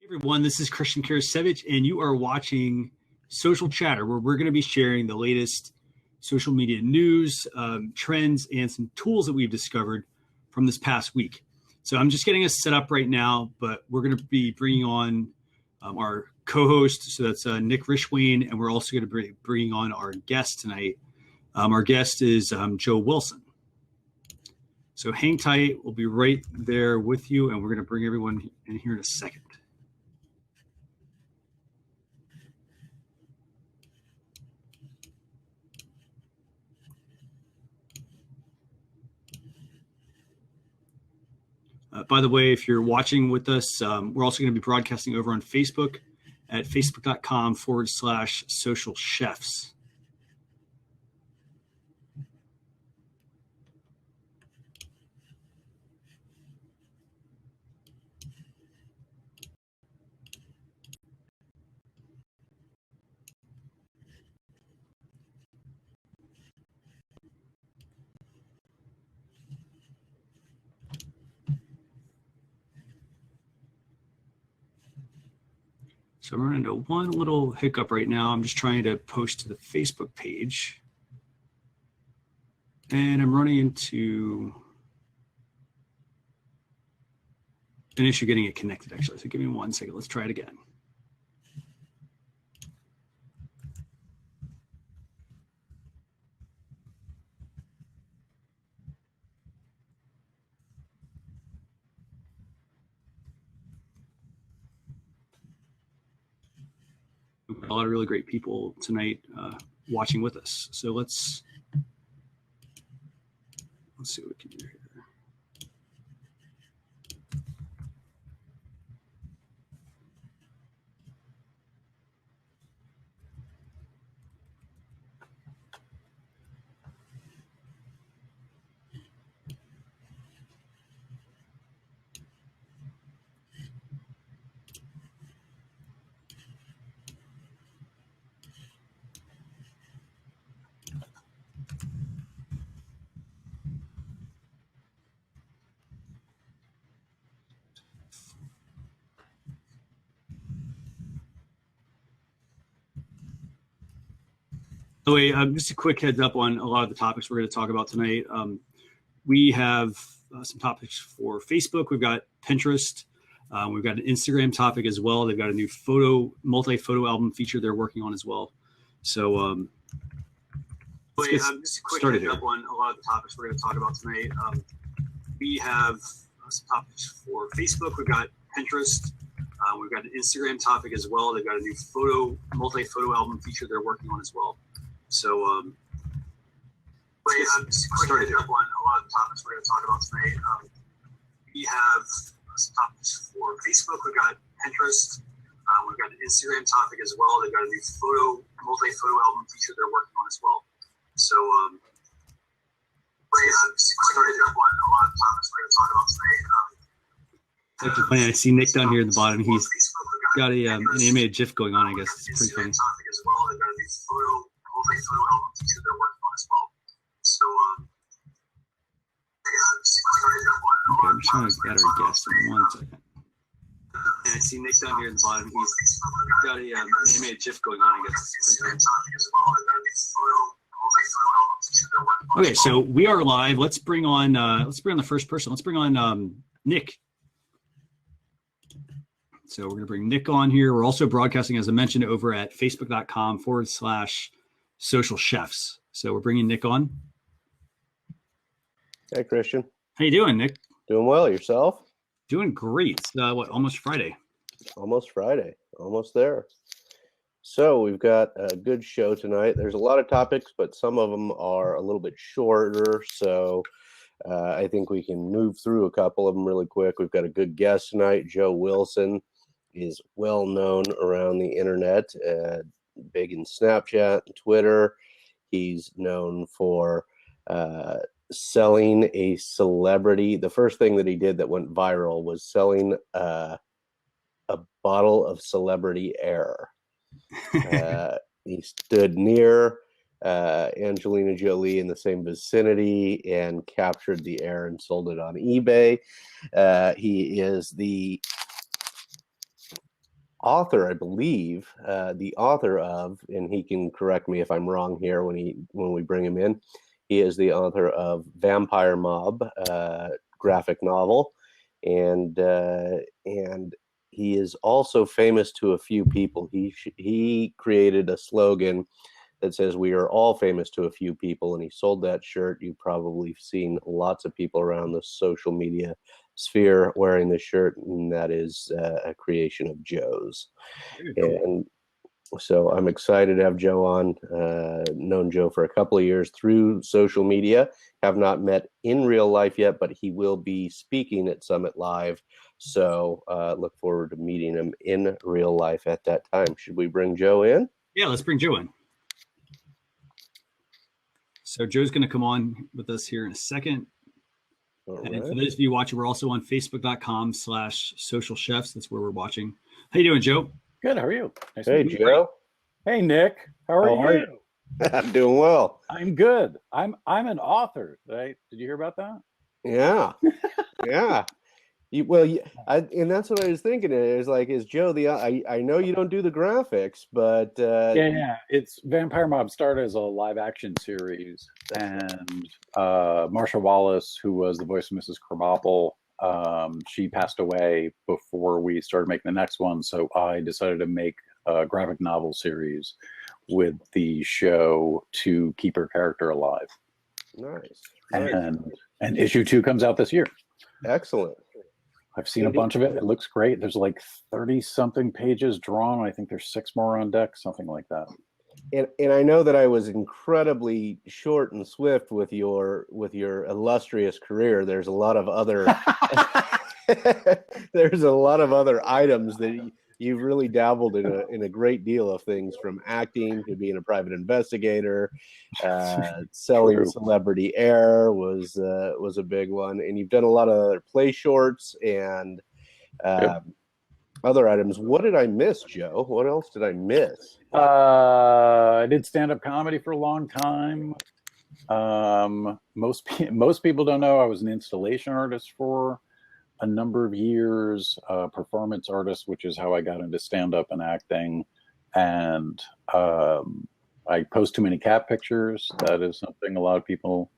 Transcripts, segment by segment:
Everyone, this is Christian Karasevich, and you are watching Social Chatter, where we're going to be sharing the latest social media news, trends, and some tools that we've discovered from this past week. So I'm just getting us set up right now, but we're going to be bringing on our co-host. So that's Nick Rishwain, and we're also going to be bringing on our guest tonight. Our guest is Joe Wilson. So hang tight. We'll be right there with you, and we're going to bring everyone in here in a second. By the way, if you're watching with us, we're also going to be broadcasting over on Facebook at facebook.com/social chefs. So I'm running into one little hiccup right now. I'm just trying to post to the Facebook page. And I'm running into an issue getting it connected, actually. So give me 1 second. Let's try it again. A lot of really great people tonight watching with us. So let's see what we can do here. By the way, just a quick heads up on a lot of the topics we're going to talk about tonight. We have some topics for Facebook. We've got Pinterest. We've got an Instagram topic as well. They've got a new multi-photo album feature they're working on as well. So let's get just a quick started heads up on a lot of the topics we're going to talk about tonight. We have some topics for Facebook. We've got Pinterest. We've got an Instagram topic as well. They've got a new multi-photo album feature they're working on as well. So just started up on a lot of the topics we're going to talk about tonight. We have some topics for Facebook. We've got Pinterest. We've got an Instagram topic as well. They've got a new multi-photo album feature they're working on as well. So just started up on a lot of the topics we're going to talk about tonight. It's actually funny. I see Nick down here at the bottom. He's got an animated GIF going on, I guess. It's pretty funny. Multi-photo album feature they're working on as well. So okay, I'm trying to get our guest in 1 second. And I see Nick down here at the bottom. He's got an animated GIF going on, I guess. It's pretty funny. Okay, so we are live. Let's bring on the first person. Let's bring on Nick. So we're going to bring Nick on here. We're also broadcasting, as I mentioned, over at facebook.com/social chefs. So we're bringing Nick on. Hey, Christian. How you doing, Nick? Doing well. Yourself? Doing great. It's almost Friday? Almost Friday. Almost there. So we've got a good show tonight. There's a lot of topics, but some of them are a little bit shorter. So I think we can move through a couple of them really quick. We've got a good guest tonight. Joe Wilson is well known around the internet, big in Snapchat and Twitter. He's known for selling a celebrity. The first thing that he did that went viral was selling a bottle of celebrity air. He stood near Angelina Jolie in the same vicinity and captured the air and sold it on eBay. He is the author, I believe, the author of, and he can correct me if I'm wrong here when we bring him in. He is the author of Vampire Mob graphic novel, and he is also famous to a few people. He created a slogan that says "We are all famous to a few people," and he sold that shirt. You've probably seen lots of people around the social media sphere wearing this shirt, and that is a creation of Joe's. Cool. And so I'm excited to have Joe on. Known Joe for a couple of years through social media. Have not met in real life yet, but he will be speaking at Summit Live. So look forward to meeting him in real life at that time. Should we bring Joe in? Yeah, let's bring Joe in. So Joe's going to come on with us here in a second. All and right. for those of you watching, we're also on Facebook.com/social chefs. That's where we're watching. How you doing, Joe? Good. How are you? Nice Hey, to meet you. Joe. Hey, Nick. How are you? I'm doing well. I'm good. I'm an author. Right? Did you hear about that? Yeah. Yeah. And that's what I was thinking. Is Joe the? I know you don't do the graphics, but Yeah. It's Vampire Mob started as a live action series, and Marsha Wallace, who was the voice of Mrs. Krabappel, she passed away before we started making the next one. So I decided to make a graphic novel series with the show to keep her character alive. Nice. And issue 2 comes out this year. Excellent. I've seen a bunch of it. It looks great. There's like 30-something pages drawn. I think there's 6 more on deck, something like that. And I know that I was incredibly short and swift with your illustrious career. There's a lot of other items that you've really dabbled in a great deal of things, from acting to being a private investigator. Selling True. Celebrity Air was a big one, and you've done a lot of other play shorts and other items. What did I miss, Joe? What else did I miss? I did stand-up comedy for a long time. Most people don't know I was an installation artist for a number of years, performance artist, which is how I got into stand-up and acting. And I post too many cat pictures. That is something a lot of people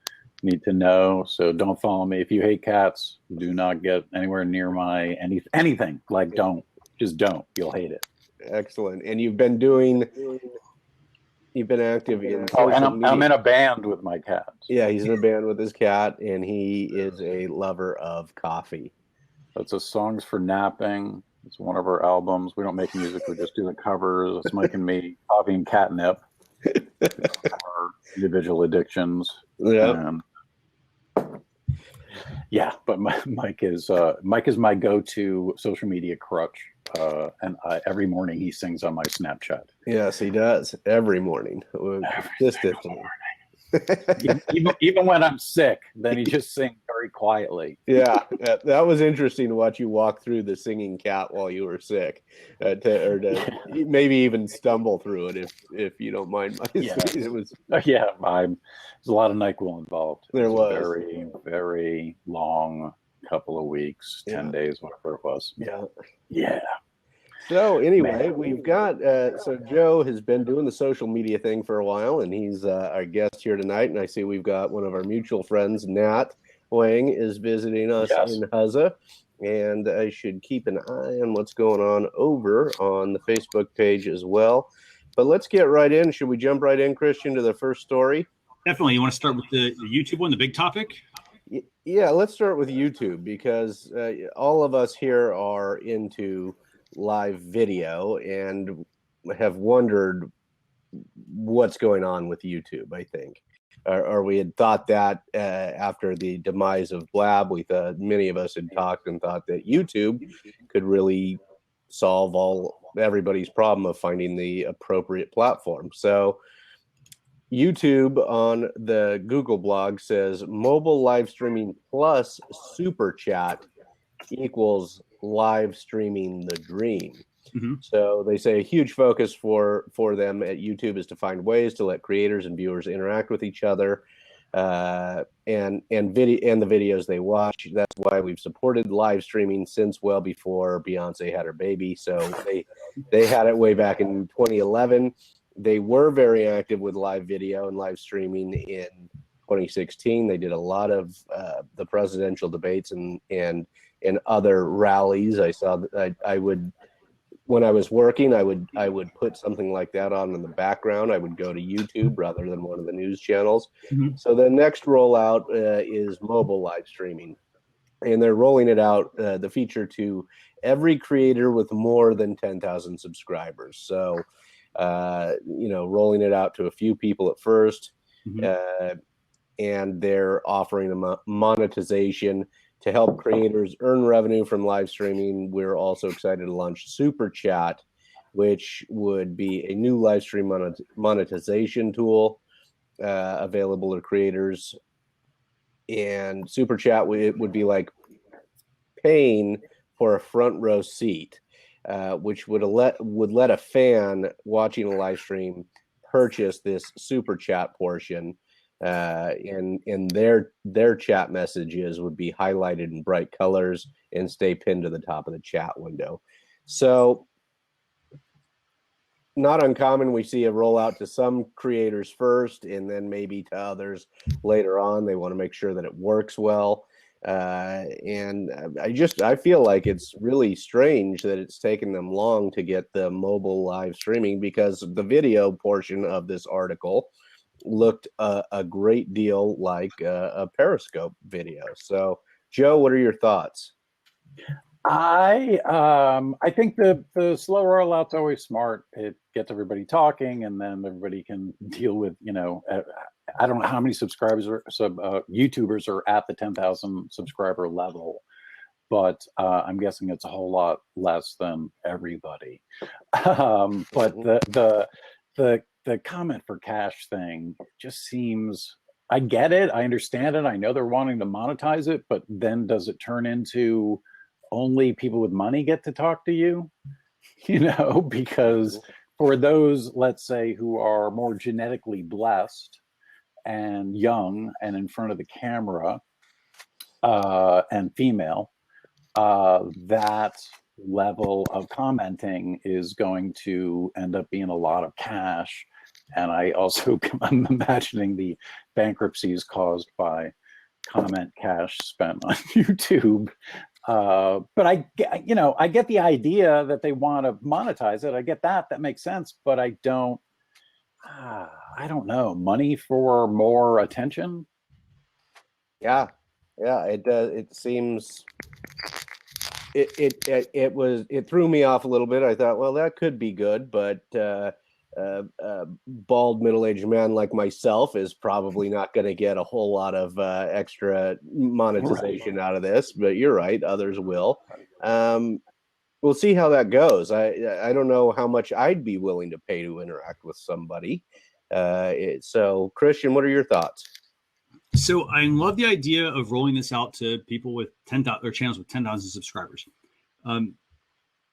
need to know. So don't follow me. If you hate cats, do not get anywhere near my anything. Like, don't. You'll hate it. Excellent. And you've been active in and I'm in a band with my cat. Yeah, he's in a band with his cat, and he is a lover of coffee. That's a Songs for Napping. It's one of our albums. We don't make music. We just do the covers. It's Mike and me, coffee and catnip. Our individual addictions. Yeah. Yeah, but Mike is my go-to social media crutch, and every morning he sings on my Snapchat. Yes, he does every morning. Even when I'm sick, then he just sings very quietly. Yeah, that was interesting to watch you walk through the singing cat while you were sick, to maybe even stumble through it if you don't mind. It was there's a lot of NyQuil involved. There was a very, very long couple of weeks, 10 days, whatever it was. Yeah. So anyway, we've got so Joe has been doing the social media thing for a while, and he's our guest here tonight. And I see we've got one of our mutual friends, Nat Wang, is visiting us in Huzza, and I should keep an eye on what's going on over on the Facebook page as well. But let's get right in. Should we jump right in, Christian, to the first story? Definitely. You want to start with the YouTube one, the big topic? Yeah, let's start with YouTube, because all of us here are into live video and have wondered what's going on with YouTube. I think, or we had thought that after the demise of Blab, many of us had talked and thought that YouTube could really solve everybody's problem of finding the appropriate platform. So YouTube on the Google blog says mobile live streaming plus super chat equals live streaming the dream. Mm-hmm. So they say a huge focus for them at YouTube is to find ways to let creators and viewers interact with each other, and the videos they watch. That's why we've supported live streaming since well before Beyonce had her baby. So They had it way back in 2011. They were very active with live video and live streaming in 2016. They did a lot of the presidential debates and other rallies. I saw that I would, when I was working, I would put something like that on in the background. I would go to YouTube rather than one of the news channels. Mm-hmm. So the next rollout is mobile live streaming, and they're rolling it out, the feature, to every creator with more than 10,000 subscribers. So, rolling it out to a few people at first. Mm-hmm. And they're offering a monetization to help creators earn revenue from live streaming. We're also excited to launch Super Chat, which would be a new live stream monetization tool available to creators. And Super Chat would be like paying for a front row seat, which would let a fan watching a live stream purchase this Super Chat portion. And their chat messages would be highlighted in bright colors and stay pinned to the top of the chat window. So not uncommon. We see a rollout to some creators first and then maybe to others later on. They want to make sure that it works well. And I feel like it's really strange that it's taken them long to get the mobile live streaming, because the video portion of this article looked a great deal like a Periscope video. So, Joe, what are your thoughts? I think the slow rollout's always smart. It gets everybody talking, and then everybody can deal with, I don't know how many subscribers or YouTubers are at the 10,000 subscriber level, but I'm guessing it's a whole lot less than everybody. But the comment for cash thing just seems, I get it, I understand it, I know they're wanting to monetize it, but then does it turn into only people with money get to talk to you? Because for those, let's say, who are more genetically blessed and young and in front of the camera and female, that level of commenting is going to end up being a lot of cash. And I'm imagining the bankruptcies caused by comment cash spent on YouTube. But I get the idea that they want to monetize it. I get that. That makes sense. But I don't know. Money for more attention? Yeah. It does. It seems. It threw me off a little bit. I thought, well, that could be good, but bald middle-aged man like myself is probably not going to get a whole lot of extra monetization out of this. But you're right, others will. We'll see how that goes. I don't know how much I'd be willing to pay to interact with somebody. So, Christian, what are your thoughts? So I love the idea of rolling this out to people with 10,000 or channels with 10,000 subscribers.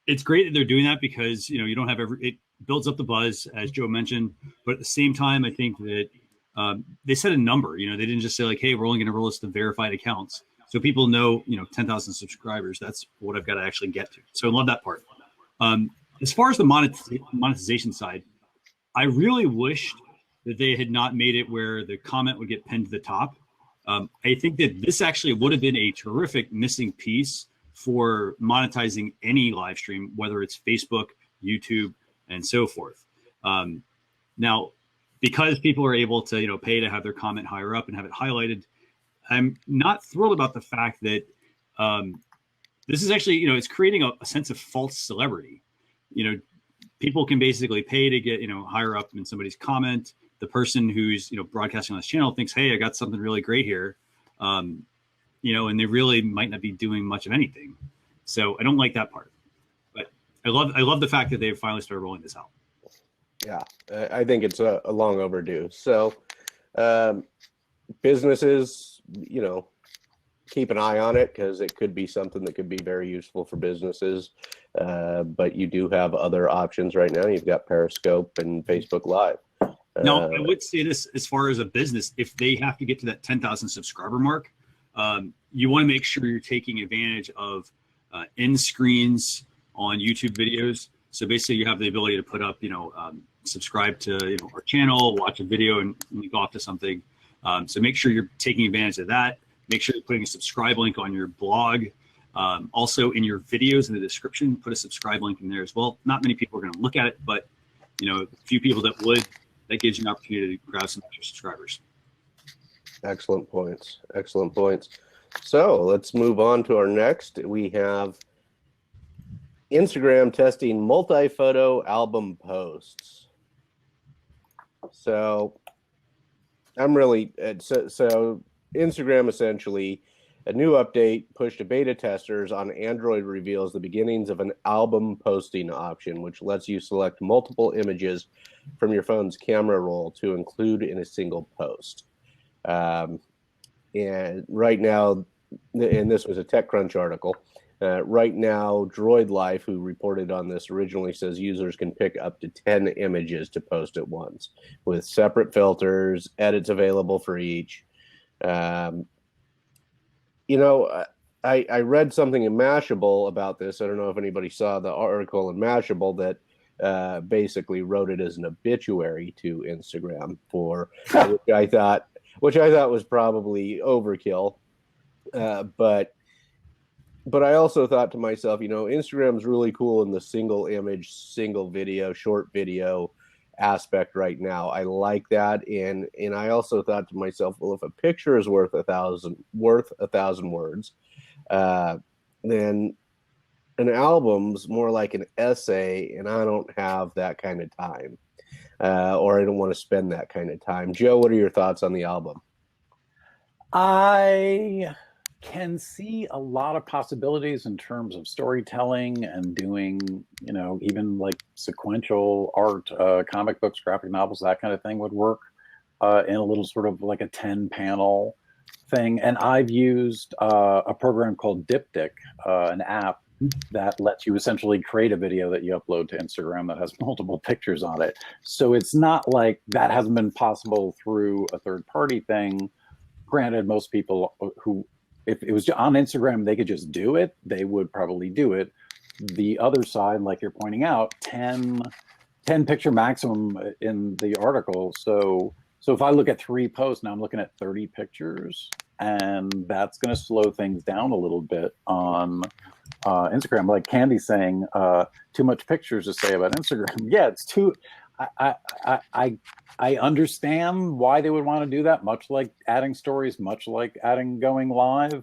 It's great that they're doing that because, you don't have it builds up the buzz, as Joe mentioned. But at the same time, I think that they set a number. They didn't just say like, hey, we're only going to roll this to verified accounts. So people know, 10,000 subscribers, that's what I've got to actually get to. So I love that part. As far as the monetization side, I really wished that they had not made it where the comment would get pinned to the top. I think that this actually would have been a terrific missing piece for monetizing any live stream, whether it's Facebook, YouTube, and so forth. Now, because people are able to, pay to have their comment higher up and have it highlighted, I'm not thrilled about the fact that this is actually, it's creating a sense of false celebrity. People can basically pay to get, higher up in somebody's comment. The person who's, broadcasting on this channel thinks, hey, I got something really great here. And they really might not be doing much of anything. So I don't like that part. But I love the fact that they've finally started rolling this out. Yeah, I think it's a long overdue. So businesses, keep an eye on it because it could be something that could be very useful for businesses. But you do have other options right now. You've got Periscope and Facebook Live. Now, I would say this as far as a business, if they have to get to that 10,000 subscriber mark, you want to make sure you're taking advantage of end screens on YouTube videos. So basically, you have the ability to put up, subscribe to our channel, watch a video, and link off to something. So make sure you're taking advantage of that. Make sure you're putting a subscribe link on your blog. Also, in your videos in the description, put a subscribe link in there as well. Not many people are going to look at it, but a few people that would. That gives you an opportunity to grab some extra subscribers. Excellent points. Excellent points. So let's move on to our next. We have Instagram testing multi-photo album posts. So so Instagram essentially, a new update pushed to beta testers on Android reveals the beginnings of an album posting option, which lets you select multiple images from your phone's camera roll to include in a single post. And right now, and this was a TechCrunch article, right now, Droid Life, who reported on this originally, says users can pick up to 10 images to post at once with separate filters, edits available for each. I read something in Mashable about this. I don't know if anybody saw the article in Mashable that basically wrote it as an obituary to Instagram for which I thought was probably overkill. But I also thought to myself, Instagram's really cool in the single image, single video, short video aspect right now. I like that, and I also thought to myself, well, if a picture is worth a thousand words, then an album's more like an essay, and I don't have that kind of time, or I don't want to spend that kind of time. Joe, what are your thoughts on the album? I can see a lot of possibilities in terms of storytelling and doing, even like sequential art, comic books, graphic novels, that kind of thing would work in a little sort of like a 10-panel thing. And I've used a program called Diptych, an app that lets you essentially create a video that you upload to Instagram that has multiple pictures on it. So it's not like that hasn't been possible through a third-party thing. Granted, most people who, if it was on Instagram, they could just do it, they would probably do it. The other side, like you're pointing out, 10 picture maximum in the article. So if I look at 3 posts, now I'm looking at 30 pictures, and that's going to slow things down a little bit on Instagram. Like Candy's saying, too much pictures to say about Instagram. Yeah, it's too. I understand why they would want to do that, much like adding stories, much like adding going live,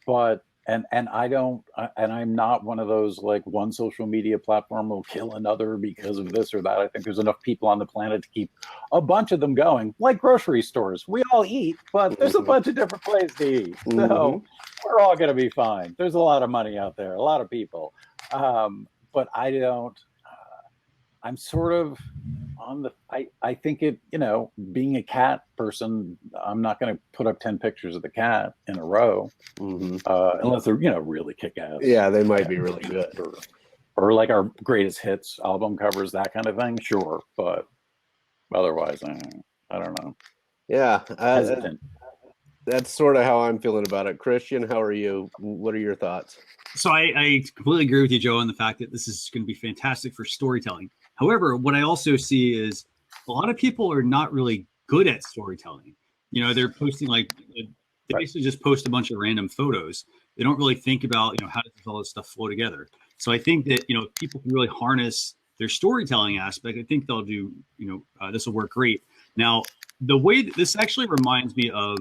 but and I'm not one of those like one social media platform will kill another because of this or that. I think there's enough people on the planet to keep a bunch of them going, like grocery stores. We all eat, but there's a bunch of different places to eat. So we're all going to be fine. There's a lot of money out there, a lot of people. But I don't, I'm sort of on the, I think it, being a cat person, I'm not going to put up 10 pictures of the cat in a row, unless they're, really kick-ass. Yeah, they might be really good. Or like our greatest hits album covers, that kind of thing. Sure. But otherwise, I don't know. Yeah. Hesitant. That's sort of how I'm feeling about it. Christian, how are you? What are your thoughts? So I completely agree with you, Joe, on the fact that this is going to be fantastic for storytelling. However, what I also see is a lot of people are not really good at storytelling. They're posting they basically just post a bunch of random photos. They don't really think about, how does all this stuff flow together. So I think that, if people can really harness their storytelling aspect, I think they'll do, this will work great. Now, the way that this actually reminds me of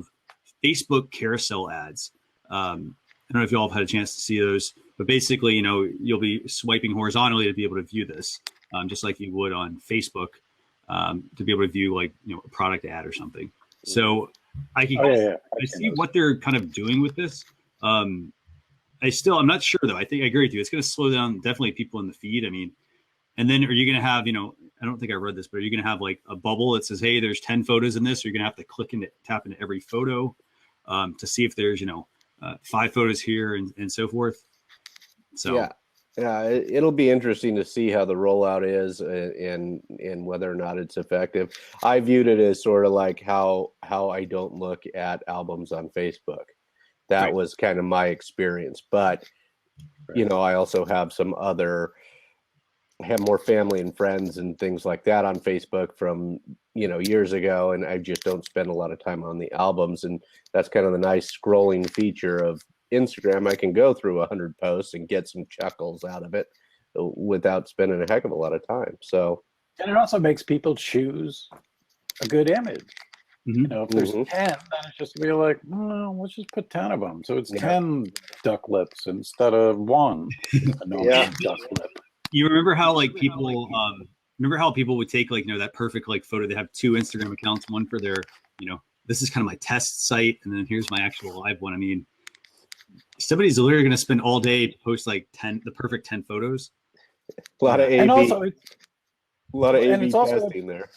Facebook carousel ads. I don't know if you all have had a chance to see those, but basically, you'll be swiping horizontally to be able to view this. Just like you would on Facebook, to be able to view a product ad or something. So I see what they're kind of doing with this. I'm not sure though. I think I agree with you. It's going to slow down definitely people in the feed. I mean, and then are you going to have, I don't think I read this, but are you going to have like a bubble that says, hey, there's 10 photos in this, or you're going to have to tap into every photo to see if there's, 5 photos here and so forth. So yeah, it'll be interesting to see how the rollout is and whether or not it's effective. I viewed it as sort of like how I don't look at albums on Facebook. That was kind of my experience, but I also have some other have more family and friends and things like that on Facebook from, years ago. And I just don't spend a lot of time on the albums. And that's kind of the nice scrolling feature of Instagram. I can go through 100 posts and get some chuckles out of it without spending a heck of a lot of time. So, and it also makes people choose a good image. If there's 10, then it's just be like, well, let's just put 10 of them. So it's 10 duck lips instead of one. Duck lip. You remember how people would take that perfect photo? They have 2 Instagram accounts, one for their, this is kind of my test site, and then here's my actual live one. I mean, somebody's literally going to spend all day to post the perfect 10 photos. A lot of A/B. And also, a lot of A/B testing there.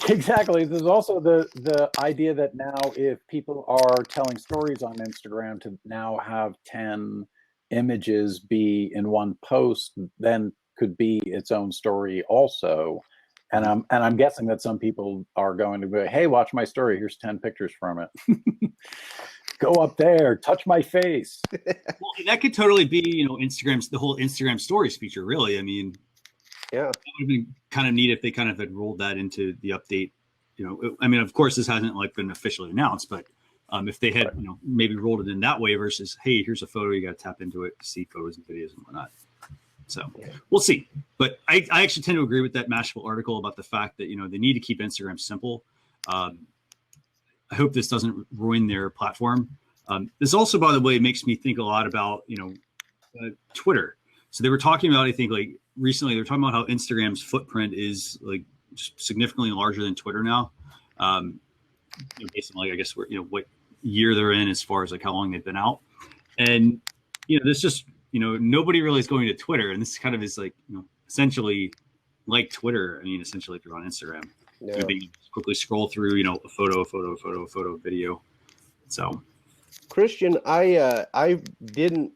Exactly. There's also the idea that now if people are telling stories on Instagram, to now have 10 images be in one post, then could be its own story also. And I'm guessing that some people are going to be, hey, watch my story. Here's 10 pictures from it. Go up there, touch my face. Well, that could totally be, the whole Instagram stories feature, really. I mean, yeah, it would have been kind of neat if they kind of had rolled that into the update. I mean, of course, this hasn't been officially announced, but if they had, maybe rolled it in that way versus, hey, here's a photo, you got to tap into it to see photos and videos and whatnot. So we'll see. But I actually tend to agree with that Mashable article about the fact that, they need to keep Instagram simple. I hope this doesn't ruin their platform. This also, by the way, makes me think a lot about, Twitter. So they were talking about, I think, recently, they were talking about how Instagram's footprint is significantly larger than Twitter now. Based on I guess what year they're in as far as how long they've been out. And, this just, nobody really is going to Twitter. And this kind of is essentially like Twitter. I mean, essentially if you're on Instagram, you quickly scroll through, a photo, video. So, Christian, I didn't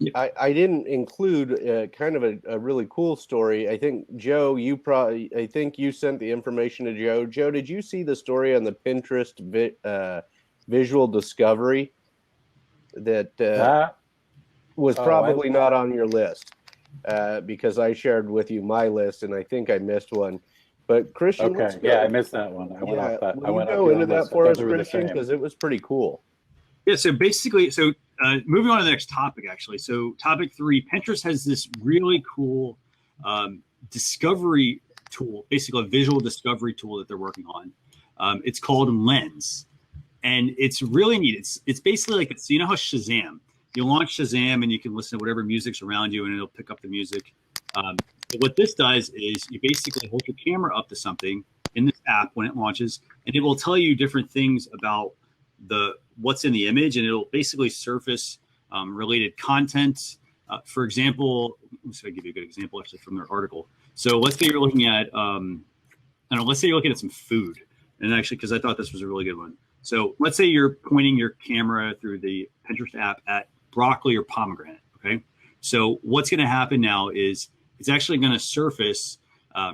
include kind of a really cool story. I think Joe, I think you sent the information to Joe. Joe, did you see the story on the Pinterest visual discovery that was probably not on your list because I shared with you my list and I think I missed one. But Christian, I missed that one. I went off that. I went go into that for us, Christian, because it was pretty cool. Yeah. So basically, moving on to the next topic, actually. So topic 3, Pinterest has this really cool discovery tool, basically a visual discovery tool that they're working on. It's called Lens, and it's really neat. It's basically so you know how Shazam, you launch Shazam and you can listen to whatever music's around you and it'll pick up the music. But what this does is you basically hold your camera up to something in this app when it launches, and it will tell you different things about what's in the image, and it'll basically surface related content. For example, let's give you a good example actually from their article. So let's say you're looking at, let's say you're looking at some food, and actually, because I thought this was a really good one. So let's say you're pointing your camera through the Pinterest app at broccoli or pomegranate. Okay. So what's going to happen now is it's actually going to surface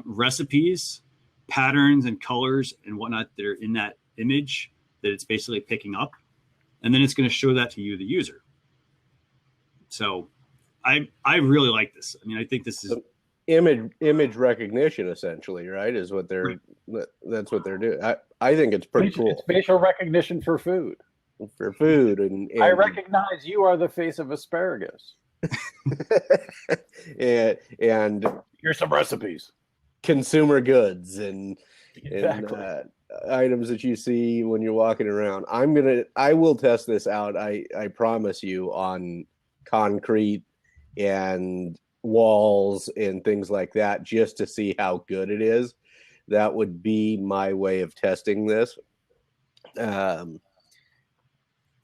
recipes, patterns, and colors and whatnot that are in that image that it's basically picking up, and then it's going to show that to you, the user. So I really like this. I mean, I think this is image recognition, essentially, right? Is what that's what they're doing. I think it's pretty cool. It's facial recognition for food. And I recognize you are the face of asparagus. and here's some recipes, consumer goods, and exactly. Items that you see when you're walking around. I will test this out. I promise you, on concrete and walls and things like that, just to see how good it is. That would be my way of testing this.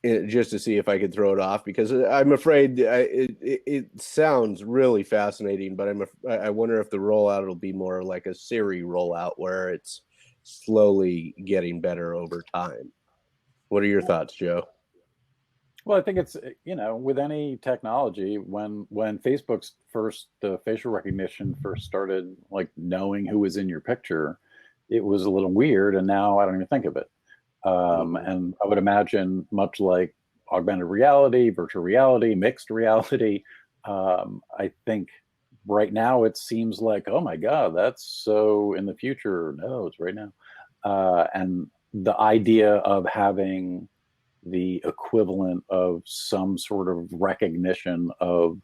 Just to see if I could throw it off, because I'm afraid it sounds really fascinating, but I wonder if the rollout will be more like a Siri rollout where it's slowly getting better over time. What are your thoughts, Joe? Well, I think it's, with any technology, when Facebook's the facial recognition first started, knowing who was in your picture, it was a little weird, and now I don't even think of it. And I would imagine, much like augmented reality, virtual reality, mixed reality, I think right now it seems like, oh my God, that's so in the future. No, it's right now. And the idea of having the equivalent of some sort of recognition of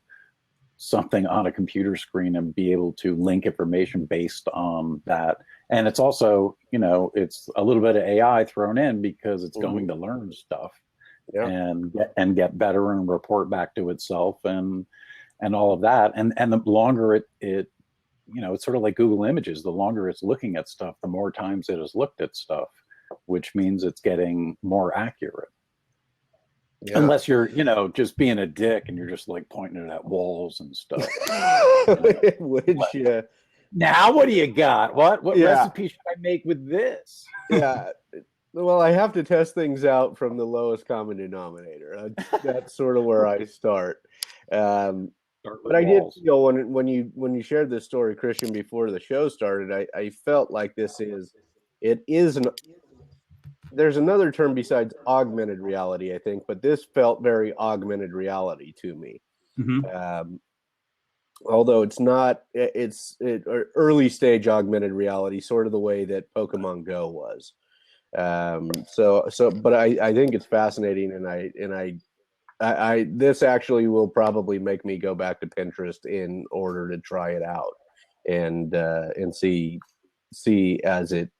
something on a computer screen and be able to link information based on that. And it's also, it's a little bit of AI thrown in because it's going to learn stuff and get better and report back to itself and all of that. And the longer it it's sort of like Google Images. The longer it's looking at stuff, the more times it has looked at stuff, which means it's getting more accurate. Yeah. Unless you're, just being a dick and you're just like pointing it at walls and stuff. Now what do you got? What recipe should I make with this? Yeah. Well, I have to test things out from the lowest common denominator. That's sort of where I start. But I did feel when you shared this story, Christian, before the show started, I felt like there's another term besides augmented reality, I think, but this felt very augmented reality to me. Although it's not, it's early stage augmented reality, sort of the way that Pokemon Go was. But I think it's fascinating, and I this actually will probably make me go back to Pinterest in order to try it out and see as it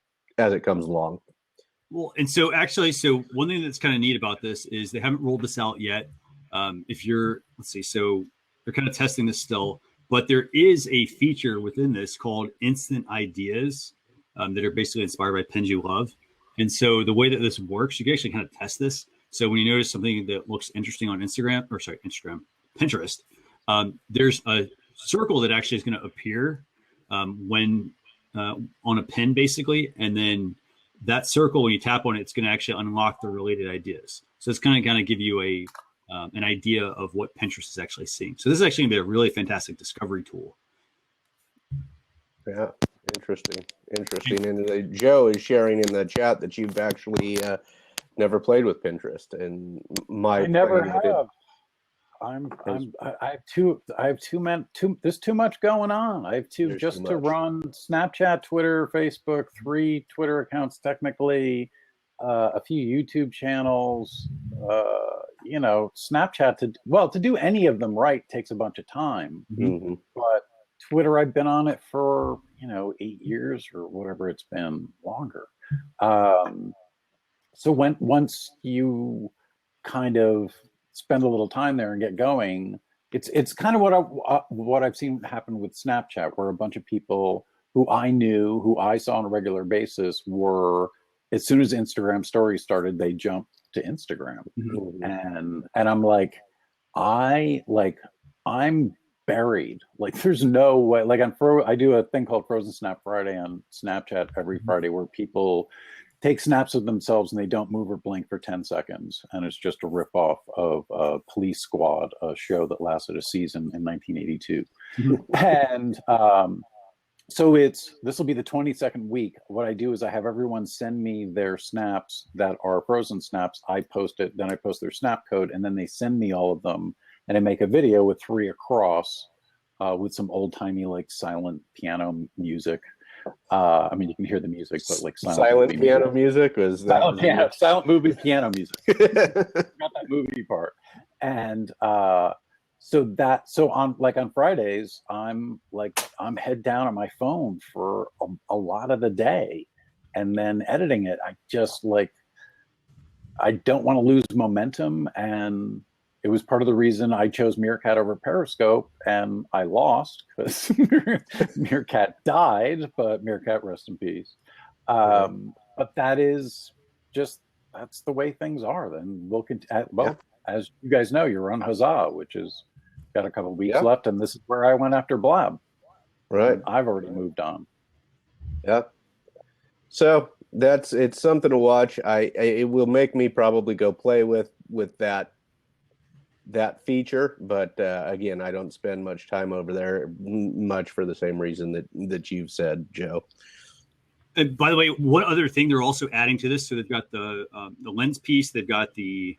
comes along. Well, and so one thing that's kind of neat about this is they haven't rolled this out yet. So they're kind of testing this still, but there is a feature within this called instant ideas that are basically inspired by pens you love. And so the way that this works, you can actually kind of test this. So when you notice something that looks interesting on Pinterest, there's a circle that actually is going to appear when on a pen, basically, and then that circle, when you tap on it, it's going to actually unlock the related ideas. So it's going to give you an idea of what Pinterest is actually seeing. So this is actually going to be a really fantastic discovery tool. Yeah, interesting. And Joe is sharing in the chat that you've actually never played with Pinterest, and I never have. There's too much going on. I have to run Snapchat, Twitter, Facebook, 3 Twitter accounts, technically, a few YouTube channels, Snapchat to do any of them right takes a bunch of time. But Twitter, I've been on it for, 8 years or whatever it's been, longer. So once you kind of spend a little time there and get going, it's kind of what I've seen happen with Snapchat, where a bunch of people who I saw on a regular basis were, as soon as Instagram stories started, they jumped to Instagram. And I'm like, I'm buried. Like, there's no way. Like, I do a thing called Frozen Snap Friday on Snapchat every Friday, where people take snaps of themselves and they don't move or blink for 10 seconds. And it's just a ripoff of Police Squad, a show that lasted a season in 1982. And so this will be the 22nd week. What I do is I have everyone send me their snaps that are frozen snaps. I post it, then I post their snap code, and then they send me all of them. And I make a video with 3 across with some old-timey, like, silent piano music. I mean, you can hear the music, but like silent piano music was that silent movie piano music. Not that movie part. And so on Fridays, I'm head down on my phone for a lot of the day, and then editing it. I don't want to lose momentum, and it was part of the reason I chose Meerkat over Periscope, and I lost because Meerkat died, but Meerkat, rest in peace. But that's the way things are. Then as you guys know, you're on Huzzah, which is got a couple of weeks left, and this is where I went after Blab. Right. I've already moved on. Yep. So it's something to watch. It will make me probably go play with that feature, but again, I don't spend much time over there, much for the same reason that you've said, Joe. And by the way, one other thing they're also adding to this, so they've got the lens piece, they've got the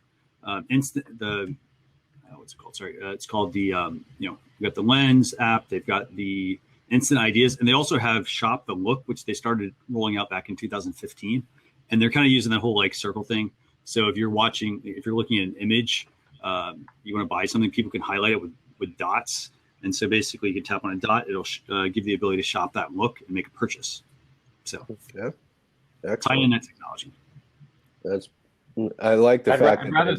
what's it called? Sorry, it's called the you got the Lens app. They've got the Instant Ideas, and they also have Shop the Look, which they started rolling out back in 2015, and they're kind of using that whole like circle thing. So if you're looking at an image, you want to buy something, people can highlight it with dots, and so basically you can tap on a dot, it'll give the ability to shop that look and make a purchase. So tie in that technology. I like the fact I'd rather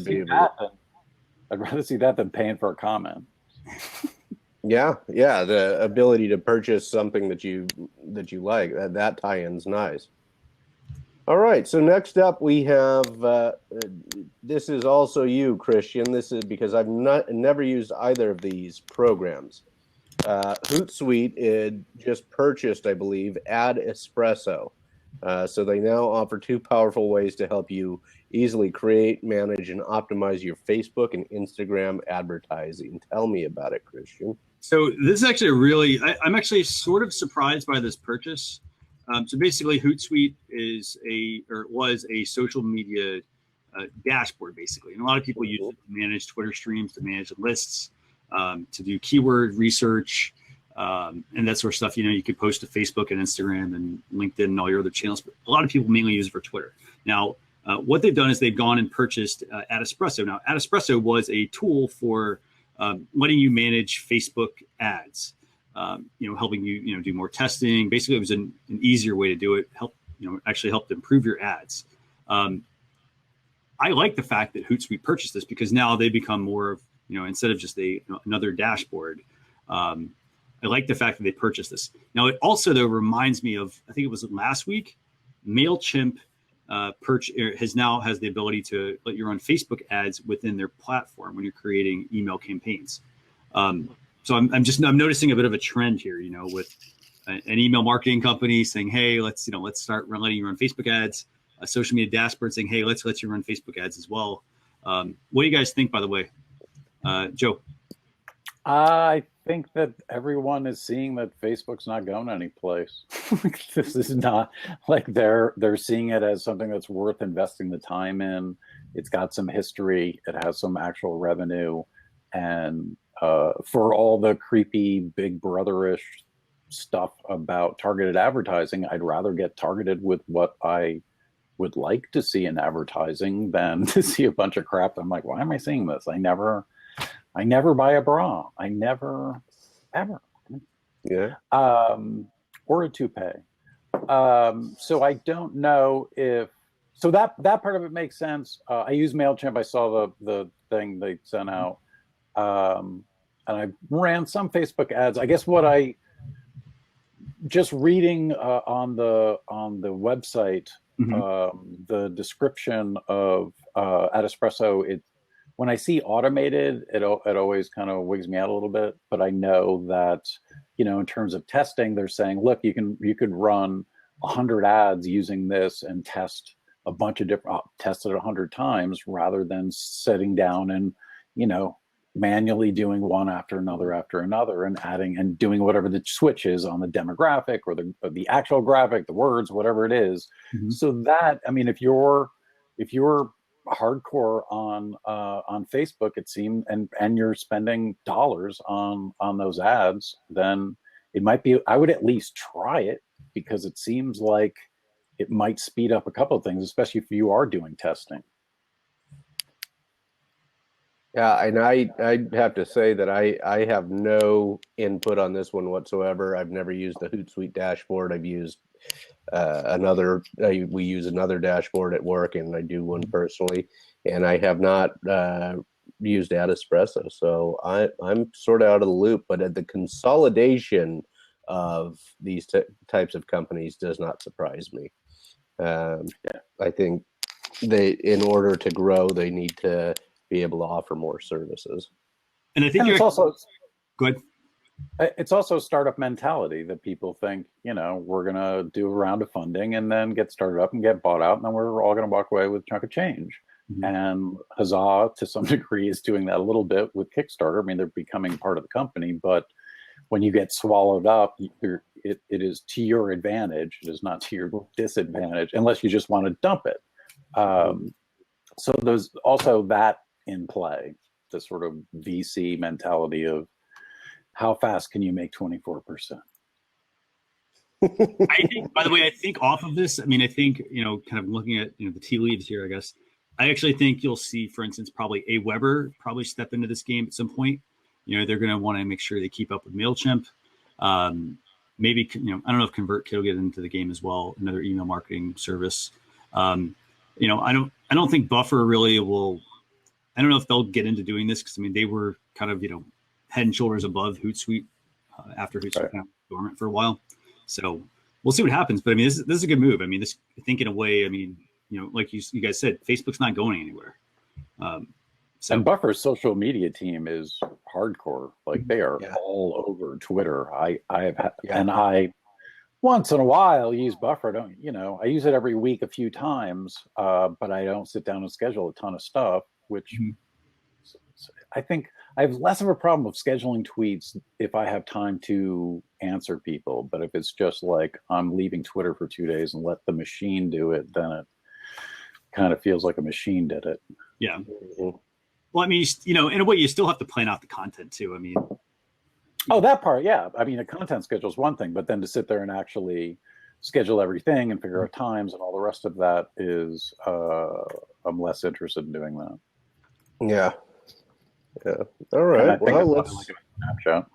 see that than paying for a comment. Yeah, the ability to purchase something that you like, that tie-in's nice. All right, so next up we have this is also you, Christian. This is because I've never used either of these programs. Hootsuite just purchased, I believe, Ad Espresso. So they now offer two powerful ways to help you easily create, manage, and optimize your Facebook and Instagram advertising. Tell me about it, Christian. So this is actually I'm actually sort of surprised by this purchase. So basically, Hootsuite was a social media dashboard, basically. And a lot of people use it to manage Twitter streams, to manage lists, to do keyword research, and that sort of stuff. You could post to Facebook and Instagram and LinkedIn and all your other channels. But a lot of people mainly use it for Twitter. Now, what they've done is they've gone and purchased Ad Espresso. Now, Ad Espresso was a tool for letting you manage Facebook ads. Helping you, do more testing. Basically, it was an easier way to do it. Actually helped improve your ads. I like the fact that Hootsuite purchased this because now they become more of, instead of just another dashboard. I like the fact that they purchased this. Now, it also though reminds me of, I think it was last week, MailChimp has the ability to let you run Facebook ads within their platform when you're creating email campaigns. So I'm noticing a bit of a trend here, with an email marketing company saying, hey, let's start letting you run Facebook ads, a social media dashboard saying, hey, let's let you run Facebook ads as well. What do you guys think, by the way? Joe? I think that everyone is seeing that Facebook's not going anyplace. This is not like they're seeing it as something that's worth investing the time in. It's got some history. It has some actual revenue. And for all the creepy big brotherish stuff about targeted advertising, I'd rather get targeted with what I would like to see in advertising than to see a bunch of crap. I'm like, why am I seeing this? I never buy a bra. I never, ever. Yeah. Or a toupee. So I don't know so that part of it makes sense. I use MailChimp. I saw the thing they sent out. And I ran some Facebook ads. I guess what I just reading on the website, the description of Ad Espresso, when I see automated, it always kind of wigs me out a little bit. But I know that, in terms of testing, they're saying, look, you could run 100 ads using this and test a bunch of different, test it 100 times rather than sitting down and, manually doing one after another and adding and doing whatever the switch is on the demographic or the actual graphic, the words, whatever it is. So that, if you're hardcore on Facebook, it seems, and you're spending dollars on those ads, then it might be, I would at least try it because it seems like it might speed up a couple of things, especially if you are doing testing. Yeah, and I have to say that I have no input on this one whatsoever. I've never used the Hootsuite dashboard. I've used we use another dashboard at work, and I do one personally, and I have not used Ad Espresso. So I'm sort of out of the loop, but at the consolidation of these types of companies does not surprise me. I think in order to grow, they need to be able to offer more services. And I think it's also good. It's also startup mentality that people think, we're going to do a round of funding and then get started up and get bought out. And then we're all going to walk away with a chunk of change. And Huzzah, to some degree, is doing that a little bit with Kickstarter. They're becoming part of the company, but when you get swallowed up, it is to your advantage. It is not to your disadvantage, unless you just want to dump it. So there's also that in play. the sort of VC mentality of how fast can you make 24%? I think, by the way, I think off of this, I mean, I think, kind of looking at, the tea leaves here, I guess, I actually think you'll see, for instance, probably Weber probably step into this game at some point. They're going to want to make sure they keep up with MailChimp. Maybe, I don't know if ConvertKit will get into the game as well, another email marketing service. I don't think Buffer really will. I don't know if they'll get into doing this because, I mean, they were kind of, head and shoulders above Hootsuite after Hootsuite kind of dormant for a while. So we'll see what happens. But I mean, this is a good move. I mean, I think in a way, I mean, like you guys said, Facebook's not going anywhere. And Buffer's social media team is hardcore. Like they are all over Twitter. I have had, and I once in a while use Buffer. I use it every week a few times, but I don't sit down and schedule a ton of stuff, which I think I have less of a problem with scheduling tweets if I have time to answer people. But if it's just like I'm leaving Twitter for 2 days and let the machine do it, then it kind of feels like a machine did it. Yeah. Well, I mean, in a way, you still have to plan out the content too. I mean, that part, yeah. I mean, a content schedule is one thing, but then to sit there and actually schedule everything and figure out times and all the rest of that is, I'm less interested in doing that. Yeah. Yeah. All right. Well, let's. Like a snapshot.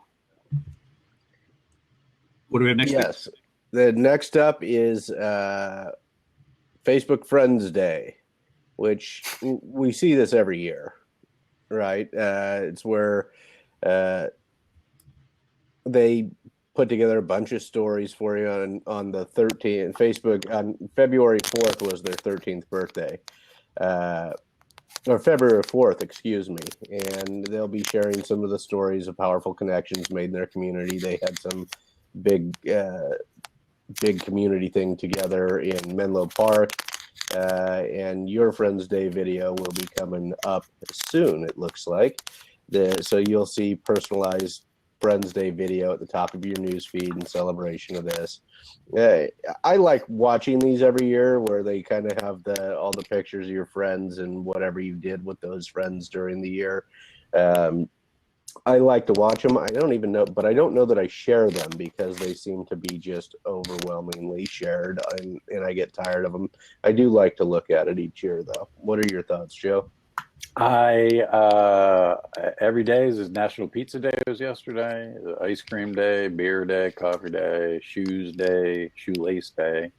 What do we have next? Yes. The next up is Facebook Friends Day, which we see this every year, right? It's where they put together a bunch of stories for you on the 13th. Facebook on February 4th was their 13th birthday. Or February 4th, excuse me. And they'll be sharing some of the stories of powerful connections made in their community. They had some big community thing together in Menlo Park. And your Friends Day video will be coming up soon, it looks like. So you'll see personalized Friends Day video at the top of your news feed in celebration of this. I like watching these every year where they kind of have all the pictures of your friends and whatever you did with those friends during the year. I like to watch them. I don't even know, but I don't know that I share them because they seem to be just overwhelmingly shared, and I get tired of them. I do like to look at it each year, though. What are your thoughts, Joe? Every day is National Pizza Day. Was yesterday. Ice cream day, beer day, coffee day, shoes day, shoelace day.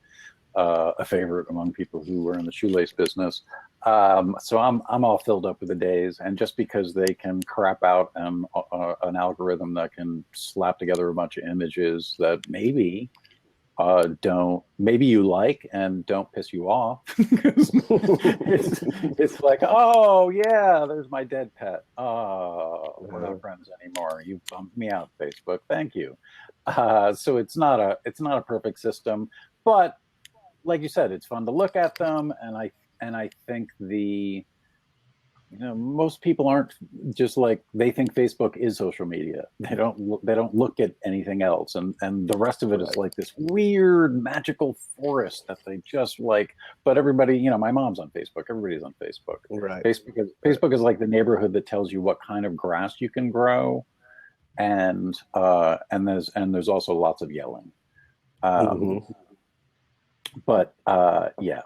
A favorite among people who were in the shoelace business. So I'm all filled up with the days, and just because they can crap out an algorithm that can slap together a bunch of images that maybe you like and don't piss you off. it's like, oh yeah, there's my dead pet. Oh, we're not friends anymore. You bumped me out, Facebook. Thank you. So it's not a perfect system, but like you said, it's fun to look at them, and I think most people aren't just like, they think Facebook is social media. They don't look at anything else, and the rest of it is like this weird magical forest that they just like. But everybody, my mom's on Facebook. Everybody's on Facebook. Right. Facebook is like the neighborhood that tells you what kind of grass you can grow, and there's also lots of yelling. But yeah.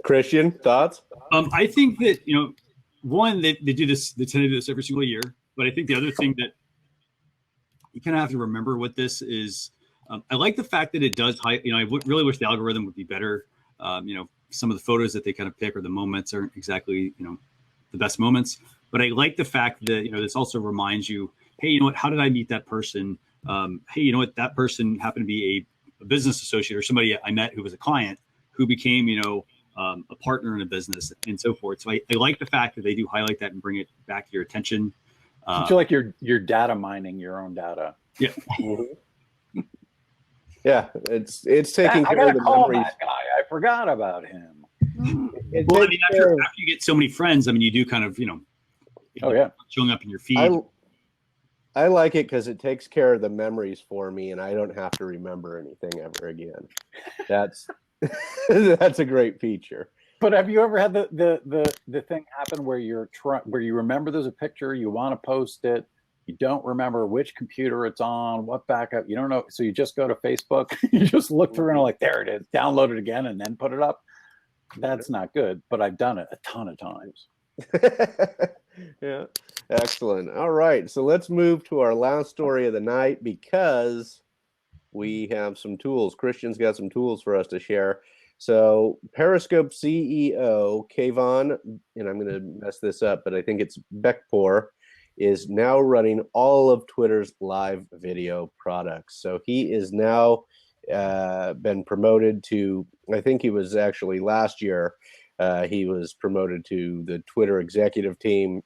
Christian, thoughts? I think that, one, they do this, they tend to do this every single year. But I think the other thing that you kind of have to remember with this is, I like the fact that it does, I really wish the algorithm would be better. Some of the photos that they kind of pick or the moments aren't exactly, the best moments. But I like the fact that, this also reminds you, hey, how did I meet that person? Hey, that person happened to be a business associate or somebody I met who was a client who became, a partner in a business and so forth. So I like the fact that they do highlight that and bring it back to your attention. Don't you like you're data mining your own data? Yeah. Yeah, it's taking care of the memories. That guy. I forgot about him. Well, I mean, after you get so many friends, I mean, you do kind of, showing up in your feed. I like it because it takes care of the memories for me, and I don't have to remember anything ever again. That's a great feature. But have you ever had the thing happen where where you remember there's a picture, you want to post it, you don't remember which computer it's on, what backup, you don't know, so you just go to Facebook, you just look through and like, there it is, download it again and then put it up. That's not good, but I've done it a ton of times. Yeah, excellent. All right, so let's move to our last story of the night because we have some tools. Christian's got some tools for us to share. So Periscope CEO Kayvon, and I'm going to mess this up, but I think it's Beckpour, is now running all of Twitter's live video products. So he is now been promoted to, I think he was actually last year, he was promoted to the Twitter executive team,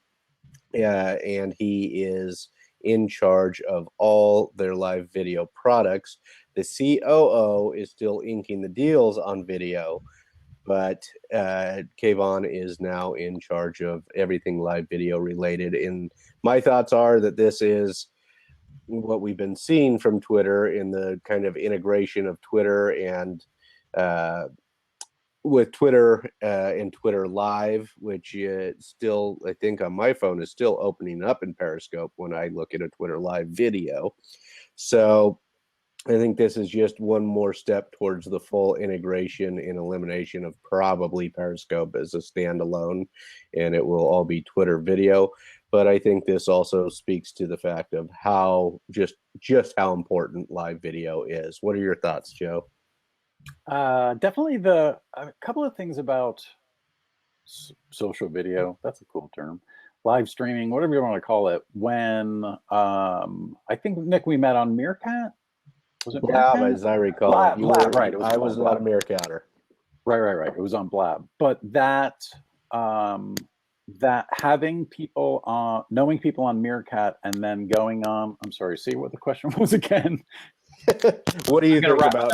and he is in charge of all their live video products. The COO is still inking the deals on video, but Kayvon is now in charge of everything live video related. And my thoughts are that this is what we've been seeing from Twitter in the kind of integration of Twitter and with Twitter and Twitter Live, which still, I think on my phone is still opening up in Periscope when I look at a Twitter Live video. So I think this is just one more step towards the full integration and elimination of probably Periscope as a standalone, and it will all be Twitter video. But I think this also speaks to the fact of how just how important live video is. What are your thoughts, Joe? Definitely a couple of things about social video. That's a cool term. Live streaming, whatever you want to call it. When I think, Nick, we met on Meerkat. Was it Blab, as I recall? Blab, right. I was not a Meerkatter. Right. It was on Blab. But that having people knowing people on Meerkat and then going on, I'm sorry, see what the question was again. What do you think about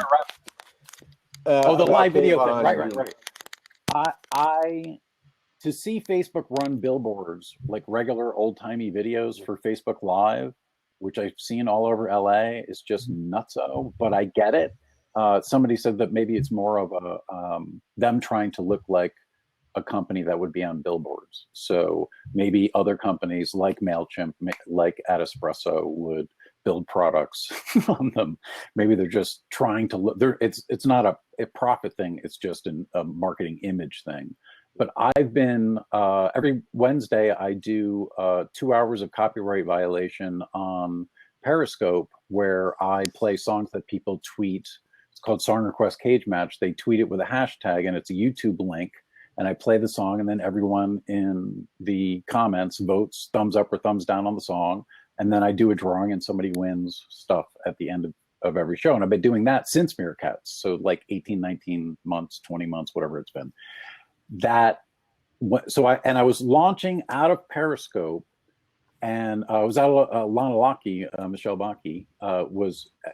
the live video thing? Right. I to see Facebook run billboards, like regular old-timey videos for Facebook Live, which I've seen all over LA, is just nutso, but I get it. Somebody said that maybe it's more of a them trying to look like a company that would be on billboards. So maybe other companies like MailChimp, like Adespresso would build products on them. Maybe they're just trying to look. It's not a profit thing. It's just a marketing image thing. But I've been every Wednesday I do 2 hours of copyright violation on Periscope, where I play songs that people tweet. It's called Song Request Cage Match. They tweet it with a hashtag, and it's a YouTube link. And I play the song, and then everyone in the comments votes thumbs up or thumbs down on the song. And then I do a drawing, and somebody wins stuff at the end of every show. And I've been doing that since Meerkats. So like 18, 19 months, 20 months, whatever it's been. I was launching out of Periscope, and I was out of Lana Locke, Michelle Baki,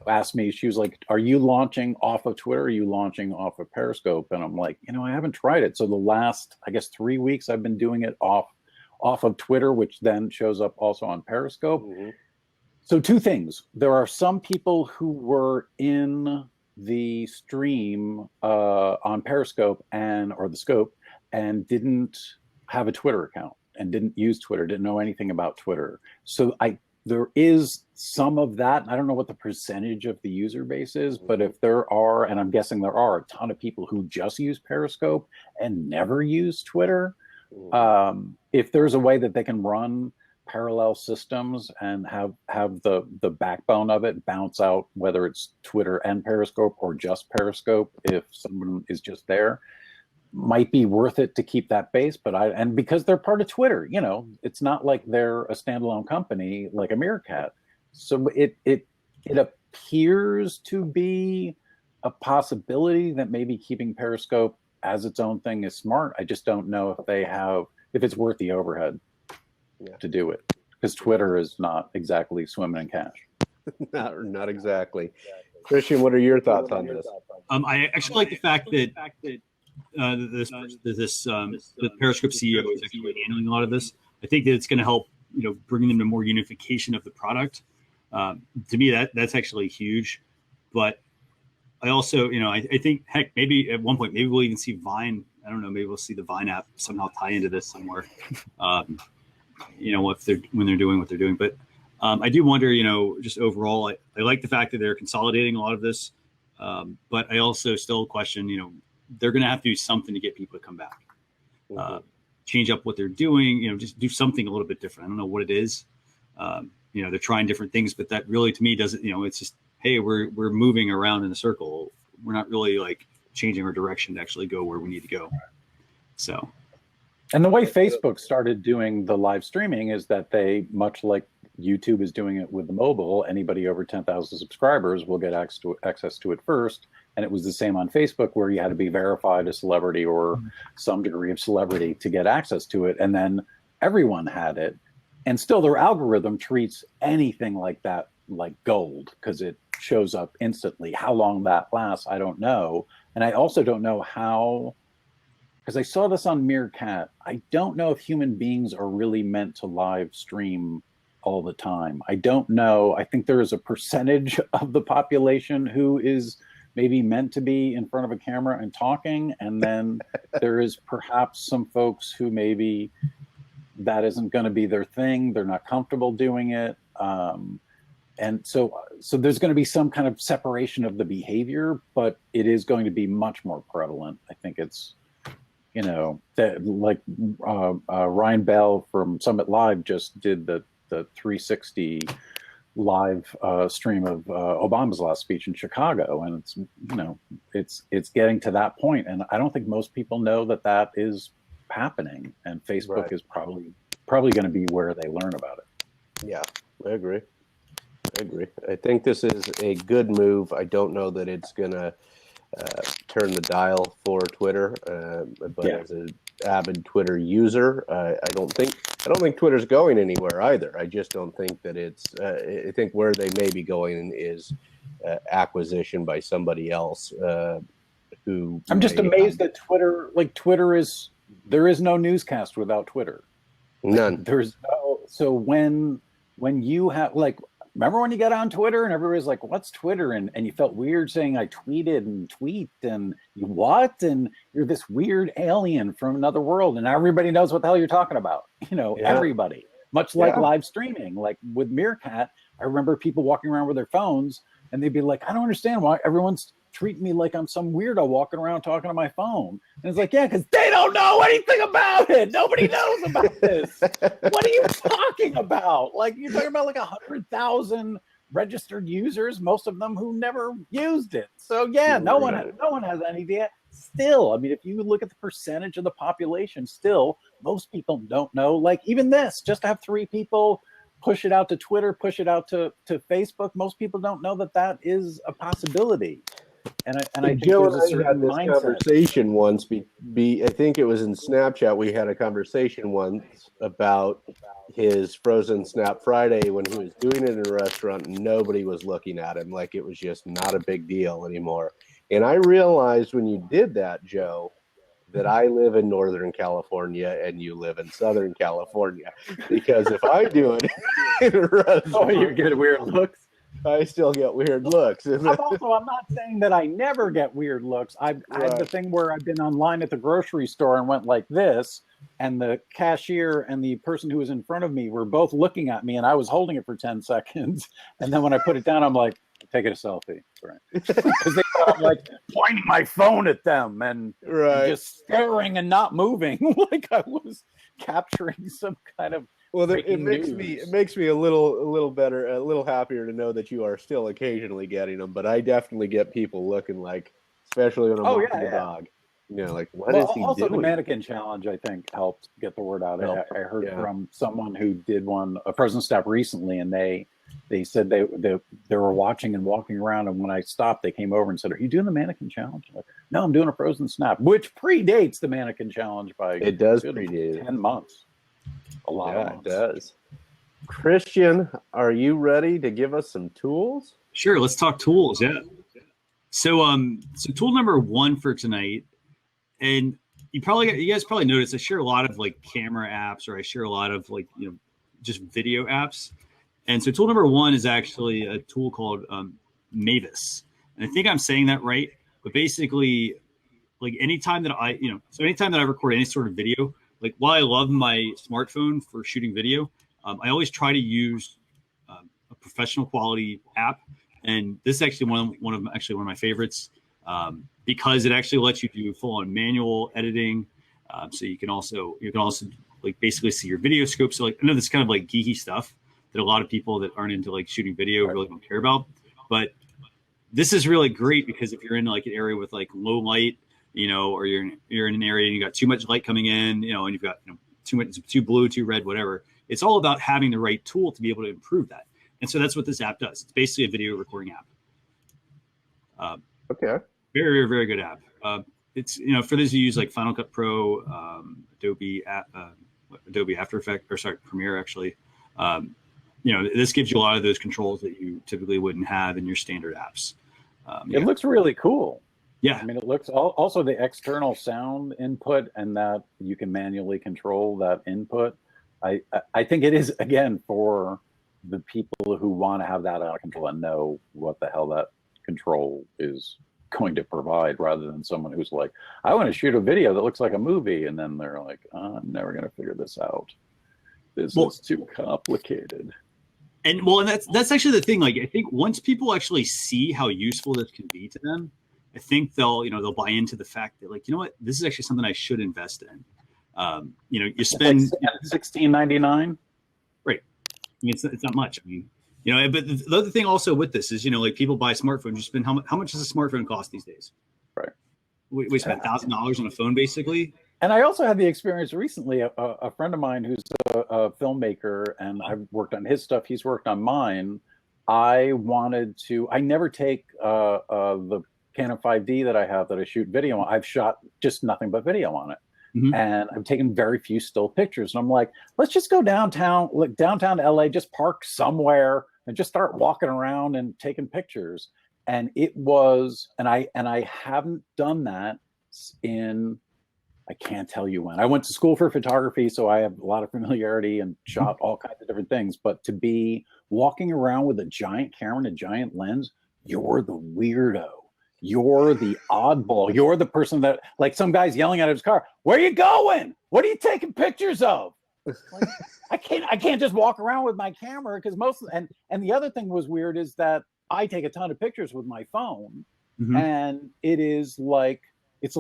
asked me, she was like, are you launching off of Twitter? Or are you launching off of Periscope? And I'm like, I haven't tried it. So the last, I guess, 3 weeks, I've been doing it off of Twitter, which then shows up also on Periscope. Mm-hmm. So two things. There are some people who were in the stream on Periscope or the scope and didn't have a Twitter account and didn't use Twitter, didn't know anything about Twitter. So there is some of that. I don't know what the percentage of the user base is, but if there are, and I'm guessing there are a ton of people who just use Periscope and never use Twitter, if there's a way that they can run parallel systems and have the backbone of it bounce out, whether it's Twitter and Periscope or just Periscope, if someone is just there, might be worth it to keep that base. But because they're part of Twitter, it's not like they're a standalone company like a Meerkat. So it appears to be a possibility that maybe keeping Periscope as its own thing is smart. I just don't know if it's worth the overhead to do it, because Twitter is not exactly swimming in cash. Not exactly. Christian, what are your thoughts on this? I actually like the fact that the Periscope CEO is actually handling a lot of this. I think that it's going to help, bring them to more unification of the product. To me, that's actually huge. But I also, I think, heck, maybe at one point, maybe we'll even see Vine I don't know, maybe we'll see the Vine app somehow tie into this somewhere. When they're doing what they're doing. But I do wonder, just overall, I like the fact that they're consolidating a lot of this. But I also still question, they're going to have to do something to get people to come back. Change up what they're doing, just do something a little bit different. I don't know what it is. They're trying different things, but that really to me doesn't, it's just, hey, we're moving around in a circle. We're not really like changing our direction to actually go where we need to go. So. And the way Facebook started doing the live streaming is that they, much like YouTube is doing it with the mobile, anybody over 10,000 subscribers will get access to it first. And it was the same on Facebook, where you had to be verified a celebrity or some degree of celebrity to get access to it. And then everyone had it. And still their algorithm treats anything like that like gold, because it shows up instantly. How long that lasts, I don't know. And I also don't know how, because I saw this on Meerkat, I don't know if human beings are really meant to live stream all the time. I don't know. I think there is a percentage of the population who is maybe meant to be in front of a camera and talking. And then there is perhaps some folks who maybe that isn't going to be their thing. They're not comfortable doing it. And so there's going to be some kind of separation of the behavior, but it is going to be much more prevalent. I think it's, that like Ryan Bell from Summit Live just did the 360 live stream of Obama's last speech in Chicago, and it's getting to that point, and I don't think most people know that is happening, and Facebook is probably going to be where they learn about it. Yeah, I agree. I think this is a good move. I don't know that it's going to turn the dial for Twitter, but as an avid Twitter user, I don't think Twitter's going anywhere either. I just don't think that it's. I think where they may be going is acquisition by somebody else. Who I'm just amazed that Twitter is. There is no newscast without Twitter. None. There's no. So when you have remember when you got on Twitter and everybody's like, what's Twitter? And you felt weird saying I tweeted and tweet and you what? And you're this weird alien from another world. And everybody knows what the hell you're talking about. Everybody. Much like live streaming. Like with Meerkat, I remember people walking around with their phones and they'd be like, I don't understand why everyone's treating me like I'm some weirdo walking around talking to my phone. And it's like, yeah, because they don't know anything about it. Nobody knows about this. What are you talking about? Like, you're talking about 100,000 registered users, most of them who never used it. So yeah, no one has any idea. Still, I mean, if you look at the percentage of the population, still most people don't know. Like even this, just to have 3 people push it out to Twitter, push it out to Facebook, most people don't know that is a possibility. And I think Joe there's a and I had certain this mindset. conversation once. I think it was in Snapchat. We had a conversation once about his Frozen Snap Friday when he was doing it in a restaurant and nobody was looking at him, like it was just not a big deal anymore. And I realized when you did that, Joe, that I live in Northern California and you live in Southern California. Because if I do it in a restaurant, you get weird looks. I still get weird looks. I'm not saying that I never get weird looks. I had the thing where I've been online at the grocery store and went like this, and the cashier and the person who was in front of me were both looking at me, and I was holding it for 10 seconds. And then when I put it down, I'm like, taking a selfie. Right. Because they thought I'm like pointing my phone at them and just staring and not moving like I was capturing some kind of. Well, it makes me a little better, a little happier to know that you are still occasionally getting them. But I definitely get people looking like, especially when I'm walking the dog. Like, what is he also doing? The mannequin challenge, I think, helped get the word out. I heard from someone who did a Frozen Snap recently, and they said they were watching and walking around, and when I stopped, they came over and said, "Are you doing the mannequin challenge?" I'm like, no, I'm doing a Frozen Snap, which predates the mannequin challenge by 10 months. A lot of months. It does. Christian, are you ready to give us some tools? Sure, let's talk tools. Yeah. So tool number 1 for tonight, and you guys probably noticed I share a lot of camera apps, or I share a lot of just video apps. And so tool number 1 is actually a tool called Mavis. And I think I'm saying that right, but basically like anytime that anytime that I record any sort of video, like while I love my smartphone for shooting video, I always try to use a professional quality app. And this is actually one of my favorites, because it actually lets you do full on manual editing. So you can also like basically see your video scope. So like, I know this is kind of like geeky stuff that a lot of people that aren't into like shooting video really don't care about, but this is really great because if you're in like an area with like low light, or you're in an area and you got too much light coming in, and you've got too blue, too red, whatever. It's all about having the right tool to be able to improve that. And so that's what this app does. It's basically a video recording app. Okay. Very, very, very good app. It's, for those who use like Final Cut Pro, Adobe After Effects, Premiere actually. This gives you a lot of those controls that you typically wouldn't have in your standard apps. It looks really cool. Yeah. I mean, it looks also the external sound input, and that you can manually control that input. I think it is, again, for the people who want to have that out of control and know what the hell that control is going to provide, rather than someone who's like, I want to shoot a video that looks like a movie, and then they're like, I'm never going to figure this out. This is too complicated. And that's actually the thing. Like, I think once people actually see how useful this can be to them, I think they'll buy into the fact that, like, you know what, this is actually something I should invest in. You spend $16.99. Right. I mean, it's not much. I mean, but the other thing also with this is, like, people buy smartphones. You spend how much does a smartphone cost these days? Right. We spent $1,000 on a phone, basically. And I also had the experience recently. A friend of mine who's a filmmaker, and I've worked on his stuff. He's worked on mine. I never take the Canon 5D that I have that I shoot video on. I've shot just nothing but video on it. Mm-hmm. And I've taken very few still pictures. And I'm like, let's just go downtown to LA, just park somewhere and just start walking around and taking pictures. And it was, and I haven't done that in, I can't tell you when. I went to school for photography, so I have a lot of familiarity and shot all kinds of different things. But to be walking around with a giant camera and a giant lens, you're the weirdo. You're the oddball. You're the person that, like, some guy's yelling out of his car, where are you going? What are you taking pictures of? Like, I can't just walk around with my camera, because and the other thing was weird is that I take a ton of pictures with my phone, and it's like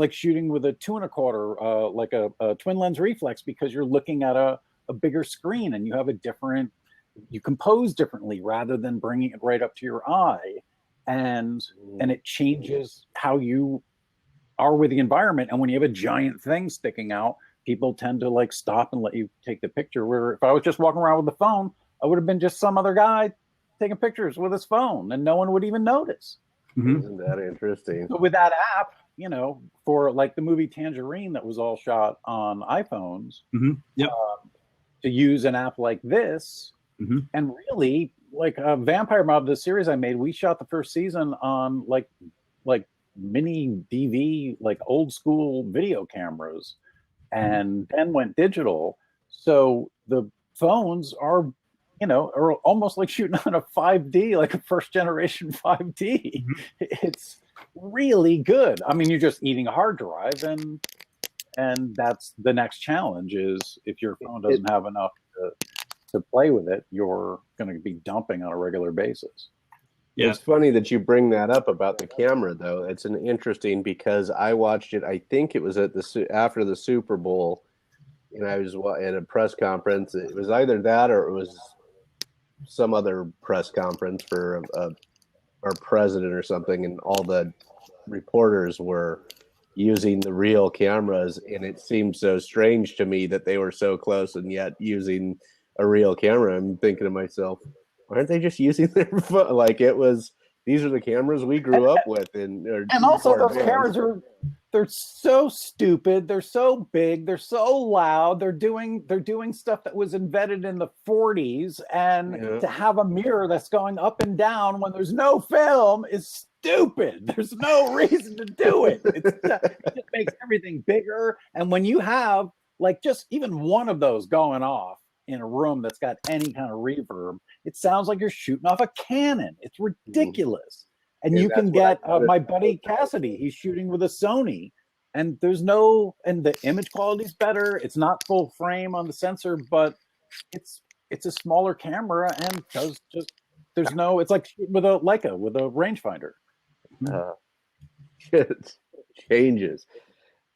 shooting with a 2 1/4, like a twin lens reflex, because you're looking at a bigger screen and you compose differently rather than bringing it right up to your eye. And it changes how you are with the environment. And when you have a giant thing sticking out, people tend to like stop and let you take the picture. Where if I was just walking around with the phone, I would have been just some other guy taking pictures with his phone, and no one would even notice. Isn't that interesting? So with that app, for like the movie Tangerine that was all shot on iPhones, to use an app like this, and really, like Vampire Mob, the series I made, we shot the first season on like mini DV, like old school video cameras, and then went digital. So the phones are almost like shooting on a 5D, like a first generation 5D. It's really good. I mean, you're just eating a hard drive, and that's the next challenge, is if your phone doesn't have enough to play with it, you're going to be dumping on a regular basis. Yeah. It's funny that you bring that up about the camera, though. It's an interesting, because I watched it, I think it was after the Super Bowl, and I was at a press conference. It was either that or it was some other press conference for our president or something, and all the reporters were using the real cameras, and it seemed so strange to me that they were so close and yet using a real camera. I'm thinking to myself, aren't they just using their phone? Like, these are the cameras we grew up with. And also those cameras they're so stupid. They're so big. They're so loud. They're doing stuff that was invented in the 40s. And to have a mirror that's going up and down when there's no film is stupid. There's no reason to do it. It just makes everything bigger. And when you have like just even one of those going off in a room that's got any kind of reverb, it sounds like you're shooting off a cannon. It's ridiculous. And you can get my buddy Cassidy, he's shooting with a Sony, and the image quality is better. It's not full frame on the sensor, but it's a smaller camera and it's like with a Leica with a rangefinder. It changes.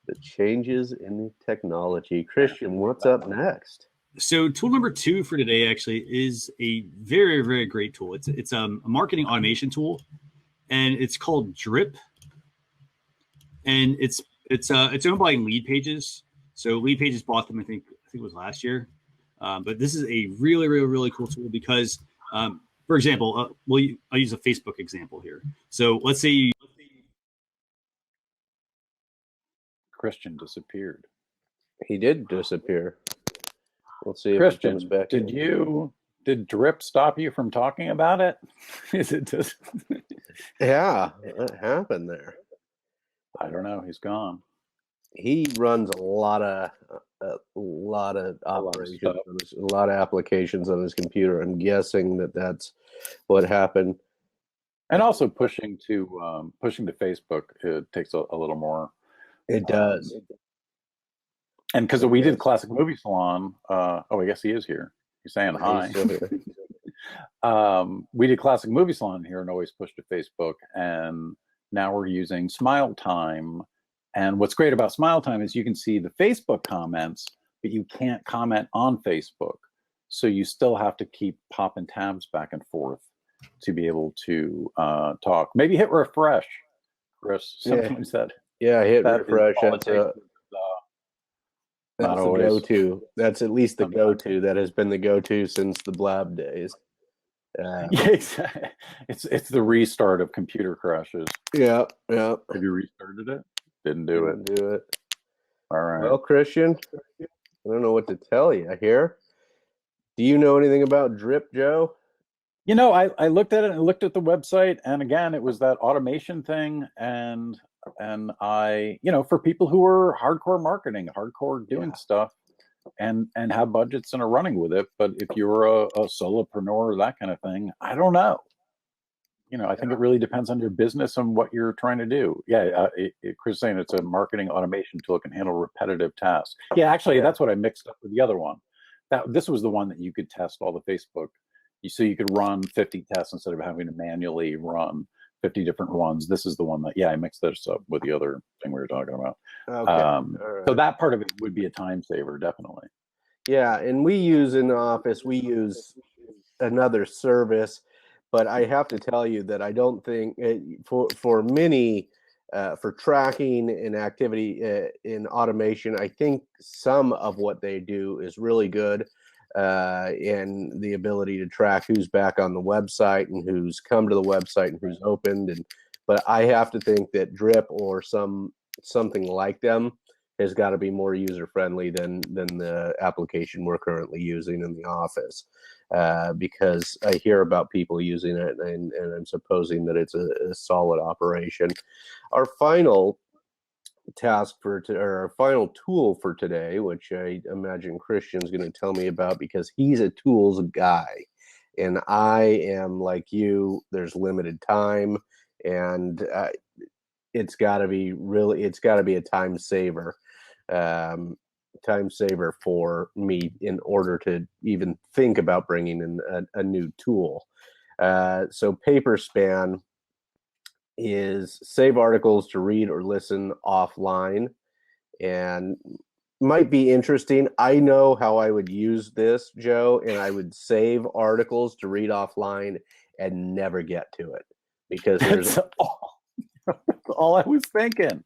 The changes in the technology. Christian, what's up next? So tool number 2 for today actually is a very, very great tool. It's a marketing automation tool, and it's called Drip. And it's owned by Leadpages. So Leadpages bought them, I think it was last year. But this is a really, really, really cool tool because, for example, I'll use a Facebook example here. So let's say Christian disappeared. He did disappear. Let's see if Christian, he comes back. Did Drip stop you from talking about it? Is it just? Yeah, what happened there? I don't know. He's gone. He runs a lot of operations, a lot of applications on his computer. I'm guessing that's what happened. And also pushing to Facebook, it takes a little more. It does. And because we did Classic Movie Salon, I guess he is here. He's saying hi. We did Classic Movie Salon here and always pushed to Facebook, and now we're using Smile Time. And what's great about Smile Time is you can see the Facebook comments, but you can't comment on Facebook. So you still have to keep popping tabs back and forth to be able to talk. Maybe hit refresh, Chris. Something said. Yeah, hit refresh. That's the go-to. That's at least the go-to. That has been the go-to since the Blab days. Yeah, exactly. It's the restart of computer crashes. Yeah. Have you restarted it? Didn't do it. All right. Well, Christian, I don't know what to tell you here. Do you know anything about Drip, Joe? I looked at it and looked at the website, and again, it was that automation thing, and I, for people who are hardcore marketing, hardcore doing stuff, and have budgets and are running with it. But if you're a solopreneur or that kind of thing, I don't know. I think it really depends on your business and what you're trying to do. Yeah, Chris is saying it's a marketing automation tool that can handle repetitive tasks. Yeah, actually, that's what I mixed up with the other one. This was the one that you could test all the Facebook. So you could run 50 tests instead of having to manually run 50 different ones. This is the one that, I mixed this up with the other thing we were talking about. Okay. Right. So that part of it would be a time saver, definitely. Yeah, and we use in the office, we use another service, but I have to tell you that I don't think for many, for tracking and activity in automation, I think some of what they do is really good. And the ability to track who's back on the website and who's come to the website and who's opened. But I have to think that Drip or something like them has got to be more user friendly than the application we're currently using in the office, because I hear about people using it and I'm supposing that it's a solid operation. Our final task our final tool for today, which I imagine Christian's going to tell me about because he's a tools guy, and I am like you. There's limited time, and it's got to be a time saver for me in order to even think about bringing in a new tool. So PaperSpan is save articles to read or listen offline, and might be interesting. I know how I would use this, Joe, and I would save articles to read offline and never get to it because there's all I was thinking.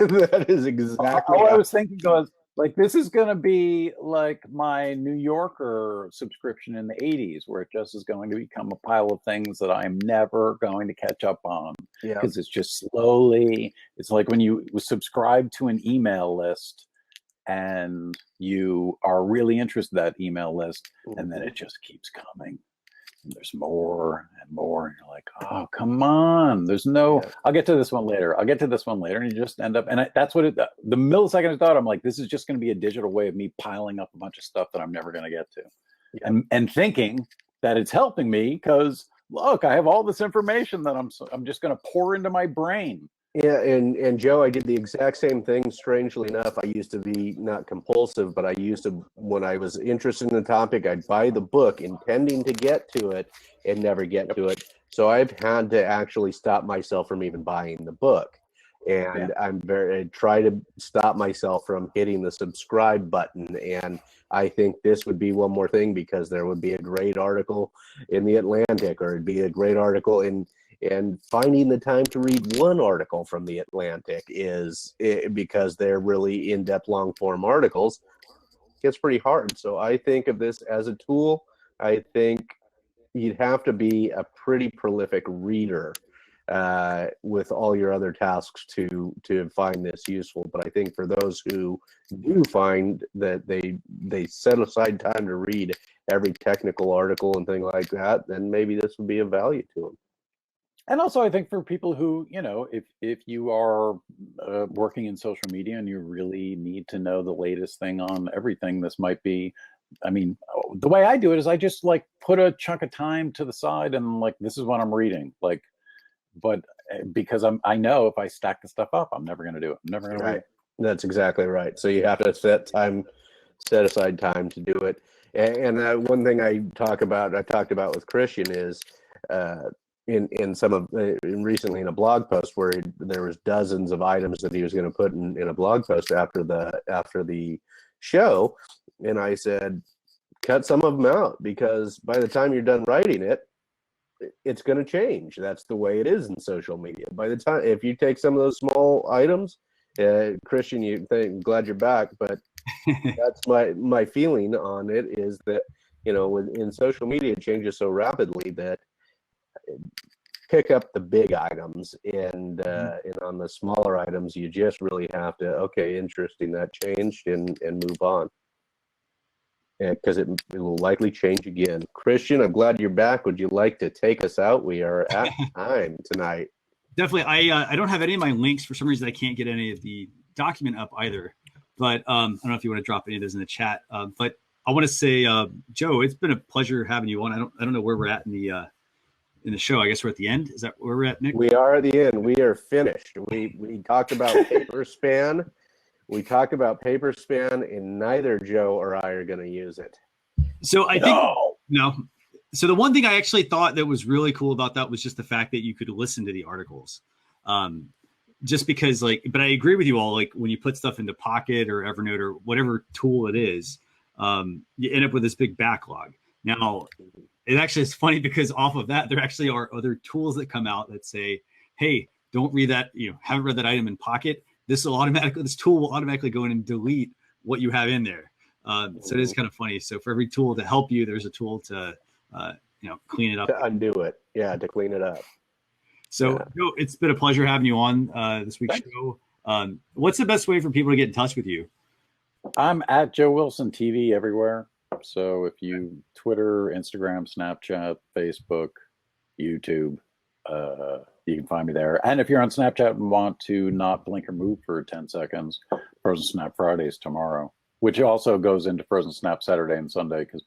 That is exactly all I was thinking was, like, this is going to be like my New Yorker subscription in the 80s, where it just is going to become a pile of things that I'm never going to catch up on. Because it's just slowly, it's like when you subscribe to an email list and you are really interested in that email list, and then it just keeps coming. And there's more and more, and you're like, oh, come on. There's no, I'll get to this one later. And you just end up, and that's what the millisecond I thought, I'm like, this is just going to be a digital way of me piling up a bunch of stuff that I'm never going to get to. And thinking that it's helping me because, look, I have all this information that I'm just going to pour into my brain. Yeah, and Joe, I did the exact same thing. Strangely enough, I used to be not compulsive, but I used to, when I was interested in the topic, I'd buy the book intending to get to it and never get to it. So I've had to actually stop myself from even buying the book. And I try to stop myself from hitting the subscribe button. And I think this would be one more thing, because there would be a great article in the Atlantic, or it'd be a great article in, and finding the time to read one article from the Atlantic because they're really in-depth long-form articles, gets pretty hard. So I think of this as a tool. I think you'd have to be a pretty prolific reader with all your other tasks to find this useful. But I think for those who do find that they set aside time to read every technical article and thing like that, then maybe this would be of value to them. And also, I think for people who, if you are working in social media and you really need to know the latest thing on everything, this might be, I mean, the way I do it is I just like put a chunk of time to the side and like, this is what I'm reading. Like, but because I know if I stack the stuff up, I'm never going to do it. I'm never going to read it. That's exactly right. So you have to set aside time to do it. And one thing I talked about with Christian is, in some of recently in a blog post where there was dozens of items that he was going to put in a blog post after the show, and I said, cut some of them out, because by the time you're done writing it, it's going to change. That's the way it is in social media. By the time, if you take some of those small items, Christian, glad you're back, but that's my feeling on it, is that in social media it changes so rapidly that pick up the big items, and on the smaller items you just really have to, okay, interesting, that changed, and move on, because it will likely change again. Christian, I'm glad you're back. Would you like to take us out? We are at time tonight. Definitely. I don't have any of my links. For some reason I can't get any of the document up either, but I don't know if you want to drop any of those in the chat, but I want to say, Joe, it's been a pleasure having you on. I don't know where we're at in the show. I guess we're at the end. Is that where we're at, Nick? We are at the end. We are finished. We talked about PaperSpan. We talked about PaperSpan, and neither Joe or I are going to use it. So I think no. So the one thing I actually thought that was really cool about that was just the fact that you could listen to the articles. Just because, but I agree with you all. Like when you put stuff into Pocket or Evernote or whatever tool it is, you end up with this big backlog. Now, it actually is funny because off of that, there actually are other tools that come out that say, hey, don't read that, haven't read that item in Pocket. This tool will automatically go in and delete what you have in there. So it is kind of funny. So for every tool to help you, there's a tool to, clean it up. To undo it. Yeah, to clean it up. So Joe, it's been a pleasure having you on this week's show. What's the best way for people to get in touch with you? I'm at Joe Wilson TV everywhere. So if you Twitter, Instagram, Snapchat, Facebook, YouTube, you can find me there. And if you're on Snapchat and want to not blink or move for 10 seconds, Frozen Snap Friday is tomorrow, which also goes into Frozen Snap Saturday and Sunday because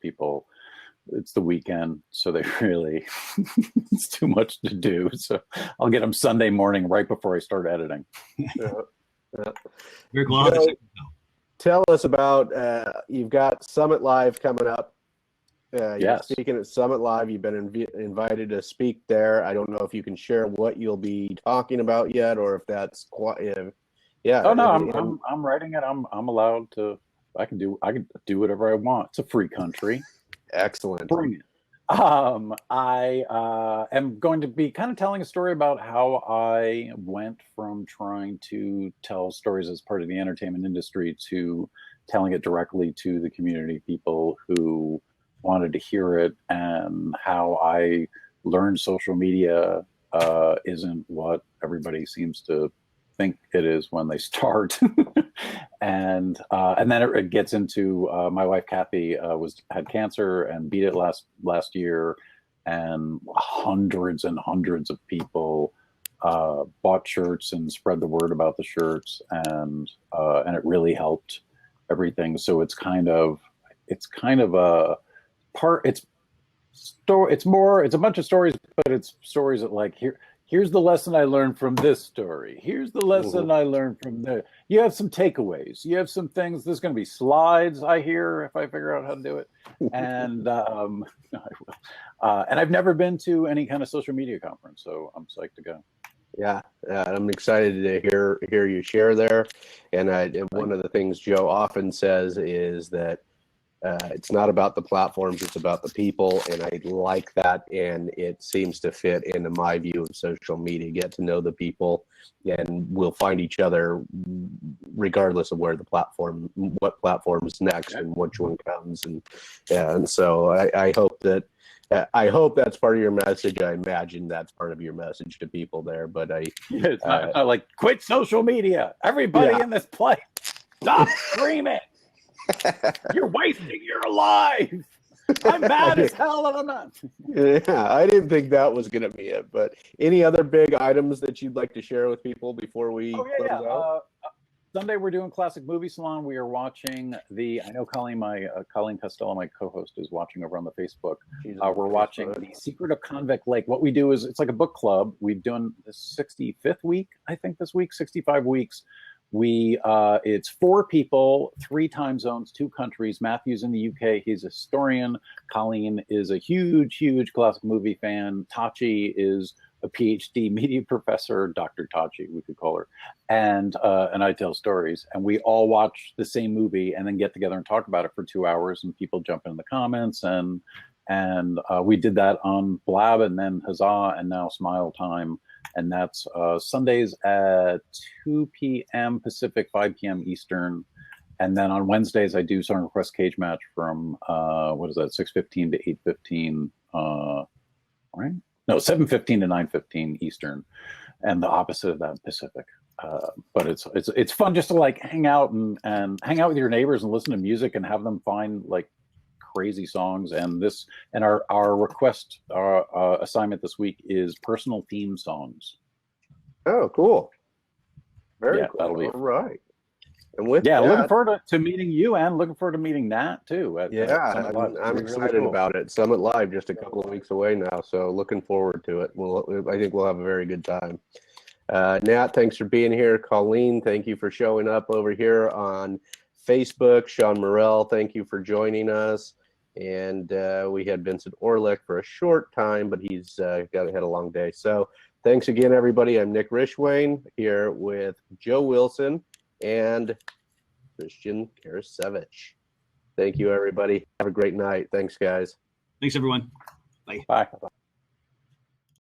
it's the weekend, so they really, it's too much to do. So I'll get them Sunday morning right before I start editing. Very glad to check this out. Tell us about, you've got Summit Live coming up. You're speaking at Summit Live. You've been invited to speak there. I don't know if you can share what you'll be talking about yet, or if that's quite. Oh no, I'm writing it. I'm allowed to. I can do whatever I want. It's a free country. Excellent. Bring it. I am going to be kind of telling a story about how I went from trying to tell stories as part of the entertainment industry to telling it directly to the community, people who wanted to hear it, and how I learned social media isn't what everybody seems to think it is when they start. and then it gets into my wife Kathy had cancer and beat it last year, and hundreds and hundreds of people bought shirts and spread the word about the shirts, and it really helped everything. So it's kind of a part. It's a bunch of stories, but it's stories that, like, here, here's the lesson I learned from this story. Here's the lesson I learned from there. You have some takeaways. You have some things. There's going to be slides, I hear, if I figure out how to do it. And I will. And I've never been to any kind of social media conference, so I'm psyched to go. Yeah, I'm excited to hear you share there. And one of the things Joe often says is that it's not about the platforms, it's about the people, and I like that, and it seems to fit into my view of social media. Get to know the people, and we'll find each other regardless of where the platform, what platform is next, and which one comes, and so I hope that. I hope that's part of your message. I imagine that's part of your message to people there. But it's not like quit social media. Everybody in this place, stop screaming. You're wasting your life. I'm mad as hell and I'm not. Yeah, I didn't think that was going to be it. But any other big items that you'd like to share with people before we close out? Sunday we're doing Classic Movie Salon. We are watching I know Colleen, Colleen Costello, my co-host, is watching over on the Facebook. We're watching The Secret of Convict Lake. What we do is it's like a book club. We've done the 65th week, I think this week, 65 weeks. It's 4 people, 3 time zones, 2 countries. Matthew's in the UK. He's a historian. Colleen is a huge classic movie fan. Tachi is a PhD media professor, Dr. Tachi, we could call her. And I tell stories. And we all watch the same movie and then get together and talk about it for 2 hours. And people jump in the comments. And we did that on Blab and then Huzzah and now Smile Time. And that's Sundays at 2 p.m. Pacific, 5 p.m. Eastern. And then on Wednesdays, I do Song Request Cage Match from, 6:15 to 8:15, right? No, 7:15 to 9:15 Eastern. And the opposite of that, Pacific. But it's fun just to like hang out and hang out with your neighbors and listen to music and have them find like crazy songs. And our request assignment this week is personal theme songs. Oh, cool. Very cool. That'll be all right. And with looking forward to meeting you and looking forward to meeting Nat too. I'm excited about it. Summit Live just a couple of weeks away now, so looking forward to it. I think we'll have a very good time. Nat, thanks for being here. Colleen, thank you for showing up over here on Facebook. Sean Morrell, thank you for joining us. And we had Vincent Orlick for a short time, but he's had a long day. So thanks again, everybody. I'm Nick Rishwain here with Joe Wilson and Christian Karasevich. Thank you, everybody. Have a great night. Thanks, guys. Thanks, everyone. Bye. Bye.